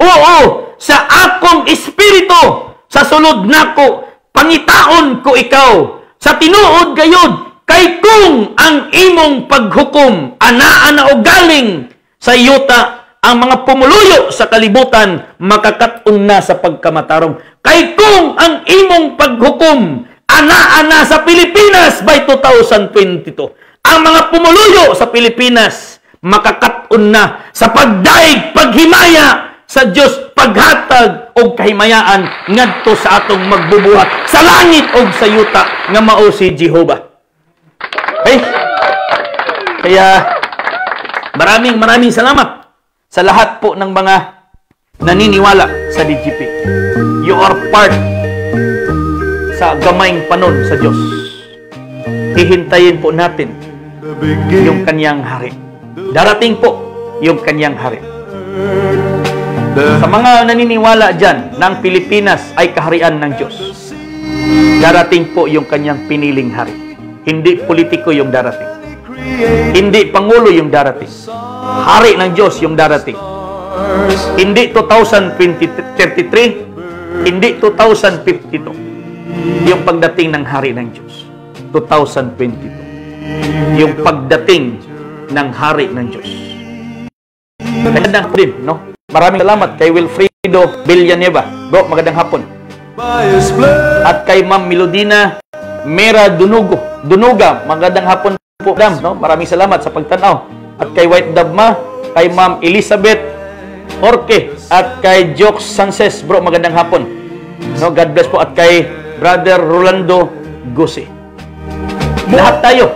oo, sa akong espiritu, sa sulod nako, pangitaon ko ikaw. Sa tinuod gayod, kay kung ang imong paghukom, ana-ana o galing sa yuta, ang mga pumuluyo sa kalibutan, makakat-on na sa pagkamatarong. Kay kung ang imong paghukom, ana-ana sa Pilipinas by 2022, ang mga pumuluyo sa Pilipinas, makakat-on na sa pagdaig, paghimaya sa Diyos, paghatag o kahimayaan ngadto sa atong magbubuhat sa langit o sa yuta nga mao si Jehovah. Okay? Kaya maraming salamat sa lahat po ng mga naniniwala sa DGP. You are part sa gamayng panon sa Diyos. Hihintayin po natin yung kanyang hari. Darating po yung kanyang hari. Sa mga naniniwala dyan ng Pilipinas ay kaharian ng Diyos, darating po yung kanyang piniling hari. Hindi politiko yung darating. Hindi pangulo yung darating. Hari ng Diyos yung darating. Hindi 2033, hindi 2052. Yung pagdating ng hari ng Diyos. 2022. Yung pagdating ng hari ng Diyos. Magandang hapon, no? Maraming salamat kay Wilfredo Villanueva. Bro, magandang hapon. At kay Ma'am Melodina Mera Dunuga, magandang hapon po, Dam, no? Maraming salamat sa pagtanaw. At kay White Dabma, kay Ma'am Elizabeth Orke, at kay Jokes Sanchez, bro, magandang hapon. No, God bless po. At kay Brother Rolando Guse. Lahat tayo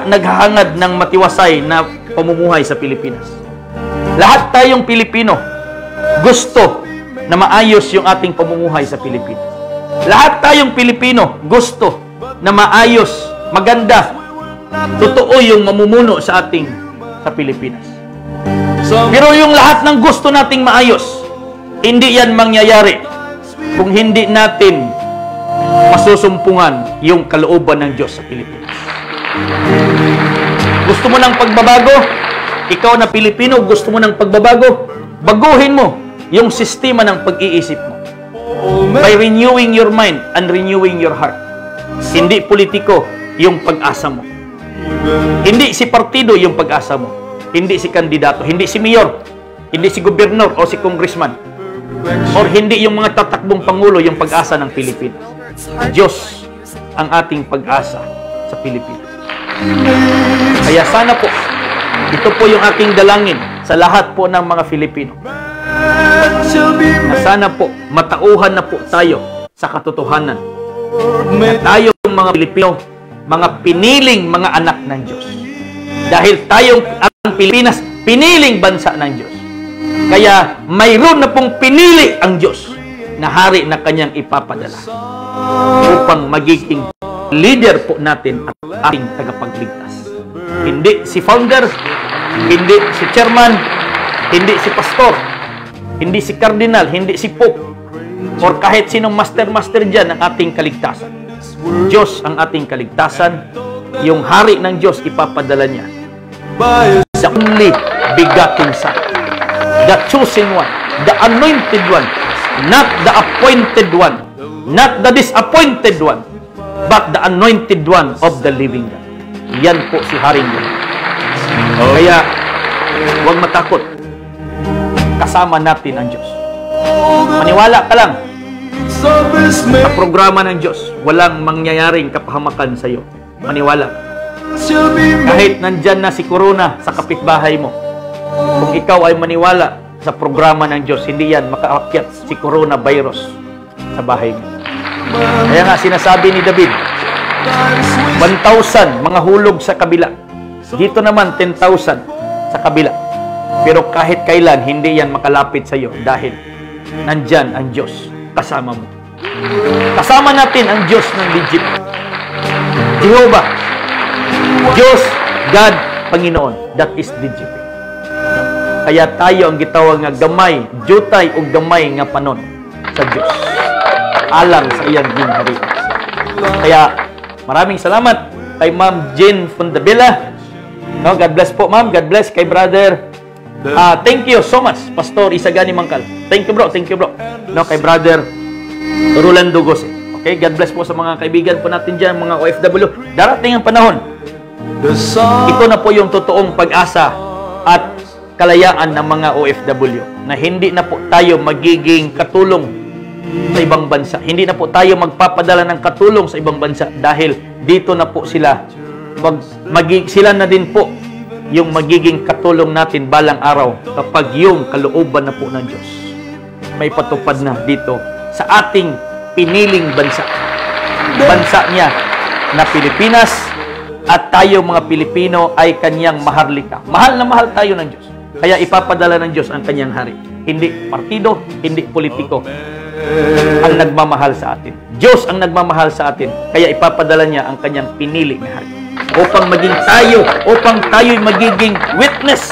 naghahangad ng matiwasay na pamumuhay sa Pilipinas. Lahat tayong Pilipino gusto na maayos yung ating pamumuhay sa Pilipinas. Lahat tayong Pilipino gusto na maayos, maganda, totoo yung mamumuno sa Pilipinas. Pero yung lahat ng gusto nating maayos, hindi yan mangyayari kung hindi natin masusumpungan yung kalooban ng Diyos sa Pilipinas. Gusto mo ng pagbabago? Ikaw na Pilipino, gusto mo ng pagbabago? Baguhin mo yung sistema ng pag-iisip mo. By renewing your mind and renewing your heart. Hindi politiko yung pag-asa mo. Hindi si partido yung pag-asa mo. Hindi si kandidato. Hindi si mayor. Hindi si gobernador o si congressman. Or hindi yung mga tatakbong pangulo yung pag-asa ng Pilipinas. Diyos ang ating pag-asa sa Pilipinas. Kaya sana po, ito po yung aking dalangin sa lahat po ng mga Filipino. Na sana po, matauhan na po tayo sa katotohanan. Na tayo mga Pilipino, mga piniling mga anak ng Diyos. Dahil tayong ang Pilipinas, piniling bansa ng Diyos. Kaya mayroon na pong pinili ang Diyos na hari na kanyang ipapadala upang magiging leader po natin at ating tagapagligtas. Hindi si founder, hindi si chairman, hindi si pastor, hindi si cardinal, hindi si pope, or kahit sinong master dyan ang ating kaligtasan. Diyos ang ating kaligtasan. Yung hari ng Diyos ipapadala niya the only begotten Son, the chosen one, the anointed one, not the appointed one, not the disappointed one, but the anointed one of the living God. Yan po si Haring Diyos. Kaya huwag matakot, kasama natin ang Diyos. Maniwala ka lang sa programa ng Diyos. Walang mangyayaring kapahamakan sa iyo. Maniwala. Kahit nandyan na si Corona sa kapitbahay mo, kung ikaw ay maniwala sa programa ng Diyos, hindi yan makaakyat si coronavirus sa bahay mo. Kaya nga sinasabi ni David, 1,000 mga hulog sa kabila. Dito naman 10,000 sa kabila. Pero kahit kailan, hindi yan makalapit sa iyo dahil nandyan ang Diyos kasama mo. Kasama natin ang Diyos ng legit. Jehovah, Diyos, God, Panginoon. That is legit. Kaya tayo ang gitawag nga gamay, jutay o gamay nga panon sa Diyos. Alang sa iyang ginhari. Kaya maraming salamat kay Ma'am Jean Fundabella. No, God bless po, Ma'am. God bless kay Brother. Thank you so much, Pastor Isagani Mangkal. Thank you, bro. Thank you, bro. No, kay Brother Rolando Gose. Okay, God bless po sa mga kaibigan po natin dyan, mga OFW. Darating ang panahon. Ito na po yung totoong pag-asa at kalayaan ng mga OFW na hindi na po tayo magiging katulong sa ibang bansa. Hindi na po tayo magpapadala ng katulong sa ibang bansa dahil dito na po sila sila na din po yung magiging katulong natin balang araw kapag yung kalooban na po ng Diyos may patupad na dito sa ating piniling bansa. Bansa niya na Pilipinas at tayo mga Pilipino ay kanyang maharlika. Mahal na mahal tayo ng Diyos. Kaya ipapadala ng Diyos ang kanyang hari. Hindi partido, hindi politiko ang nagmamahal sa atin. Diyos ang nagmamahal sa atin. Kaya ipapadala niya ang kanyang pinili na hari. Upang maging tayo, upang tayo'y magiging witness,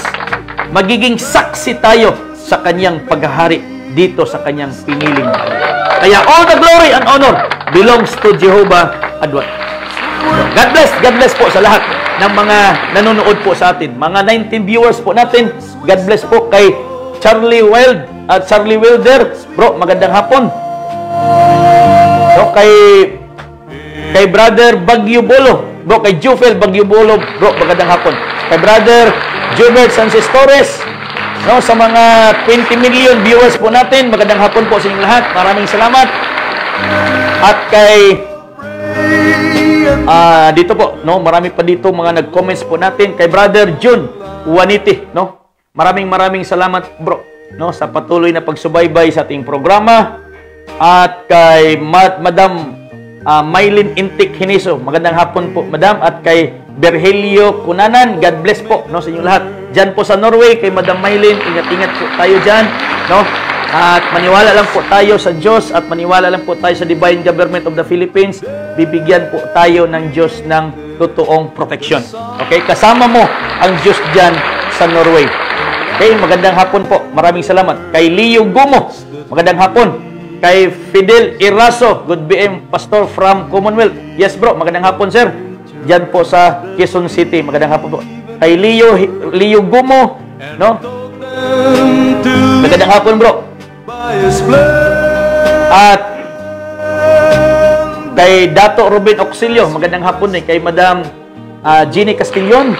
magiging saksi tayo sa kanyang paghahari dito sa kanyang piniling hari. Kaya all the glory and honor belongs to Jehovah Adonai. God bless po sa lahat ng mga nanonood po sa atin. Mga 19 viewers po natin, God bless po kay Charlie Wilder. Bro, magandang hapon. So, kay Brother Bagyo Bolo. Bro, kay Jufel Bagyo Bolo. Bro, magandang hapon. Kay Brother Jubert Sanchez Torres. No, sa mga 20 million viewers po natin, magandang hapon po sa inyong lahat. Maraming salamat. At kay dito po, no, marami pa dito mga nag-comments po natin kay Brother Jun Juaniti, no. Maraming salamat, bro, no, sa patuloy na pagsubaybay sa ating programa. At kay Madam Maylin Intik Hiniso, magandang hapon po, Madam. At kay Berhelio Kunanan, God bless po, no, sa inyong lahat. Diyan po sa Norway, kay Madam Maylin, ingat-ingat po tayo diyan, no. At maniwala lang po tayo sa Diyos at maniwala lang po tayo sa Divine Government of the Philippines. Bibigyan po tayo ng Diyos ng totoong proteksyon. Okay? Kasama mo ang Diyos dyan sa Norway. Okay? Magandang hapon po. Maraming salamat. Kay Leo Gumo, magandang hapon. Kay Fidel Iraso, good BM Pastor from Commonwealth. Yes bro, magandang hapon sir. Dyan po sa Quezon City. Magandang hapon po. Kay Leo Gumo, no? Magandang hapon bro. At kay Dato Ruben Auxilio, magandang hapon kay Madam Jeannie Castillon,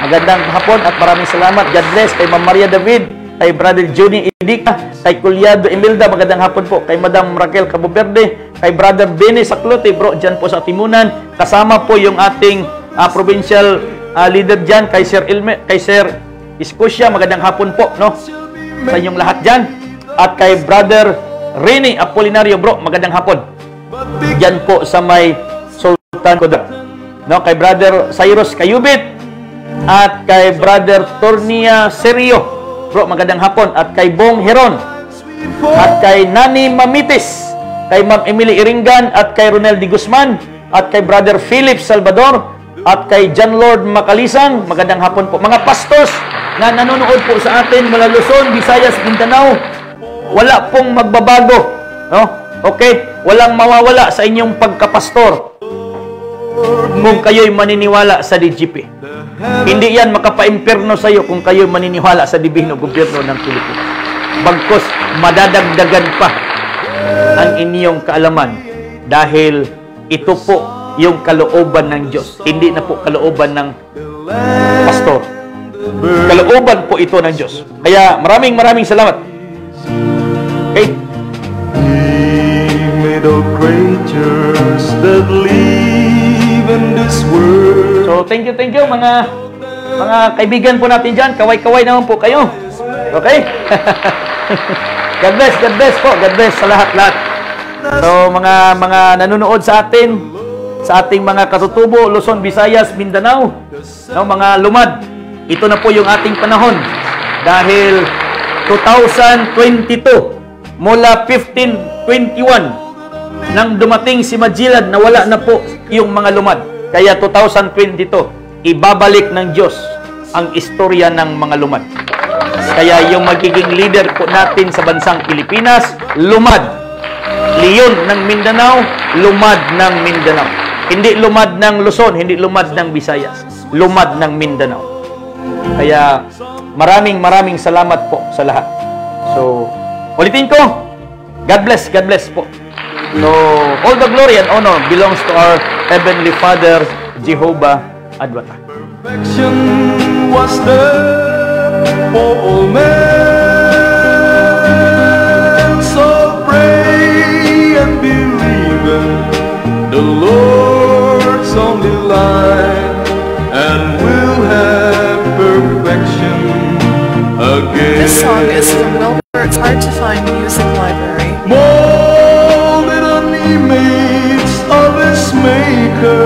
magandang hapon at maraming salamat. God bless. Kay Ma'am Maria David, kay Brother Johnny Idika, kay Culiado Emilda, magandang hapon po. Kay Madam Raquel Cabo Verde, kay Brother Benny Saklote, bro, dyan po sa Timunan. Kasama po yung ating provincial leader dyan, kay Sir Iskusya, magandang hapon po, no? Sa inyong lahat dyan. At kay Brother Rene Apolinario, bro, magandang hapon. Dyan po sa may Sultan Kudarat. No? Kay Brother Cyrus Kayubit, at kay Brother Tornia Serio, bro, magandang hapon. At kay Bong Heron, at kay Nani Mamitis, kay Ma'am Emily Iringan, at kay Ronel Di Guzman, at kay Brother Philip Salvador, at kay John Lord Macalisang, magandang hapon po. Mga pastors na nanonood po sa atin mula Luzon, Visayas, Mindanao, wala pong magbabago, no? Okay? Walang mawawala sa inyong pagkapastor kung kayo'y maniniwala sa DGP. Hindi yan makapa-impyerno sa iyo kung kayo'y maniniwala sa Dibino Gobyerno ng Pilipinas. Bagkus madadagdagan pa ang inyong kaalaman dahil ito po yung kalooban ng Diyos. Hindi na po kalooban ng pastor. Kalooban po ito ng Diyos. Kaya maraming salamat. Okay? So, thank you mga kaibigan po natin dyan. Kaway-kaway naman po kayo. Okay? God bless po. God bless sa lahat-lahat. So, mga nanonood sa atin, sa ating mga katutubo, Luzon, Visayas, Mindanao, no, mga lumad, ito na po yung ating panahon. Dahil 2022, mula 1521, nang dumating si Magellan, nawala na po yung mga lumad. Kaya 2022, ibabalik ng Diyos ang istorya ng mga lumad. Kaya yung magiging leader po natin sa bansang Pilipinas, lumad. Leon ng Mindanao, lumad ng Mindanao. Hindi lumad ng Luzon, hindi lumad ng Visayas. Lumad ng Mindanao. Kaya maraming salamat po sa lahat. So, ulitin ko, God bless po. So, all the glory and honor belongs to our Heavenly Father, Jehovah Advata. Perfection was there for all men. So pray and believe in the Lord's only light, and we'll have perfection again. This song is from Melbourne's Hard to Find Music Library. Molded on the image of His Maker,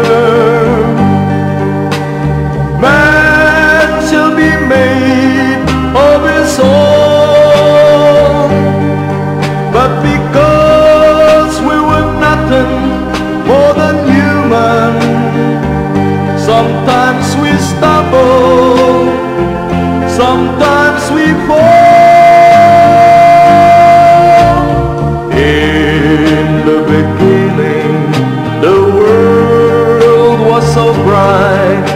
man shall be made of His own. But because we were nothing more than human, sometimes we stumble, sometimes we fall. In the beginning, the world was so bright,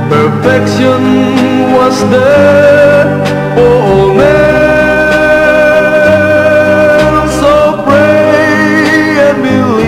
perfection was there for all men.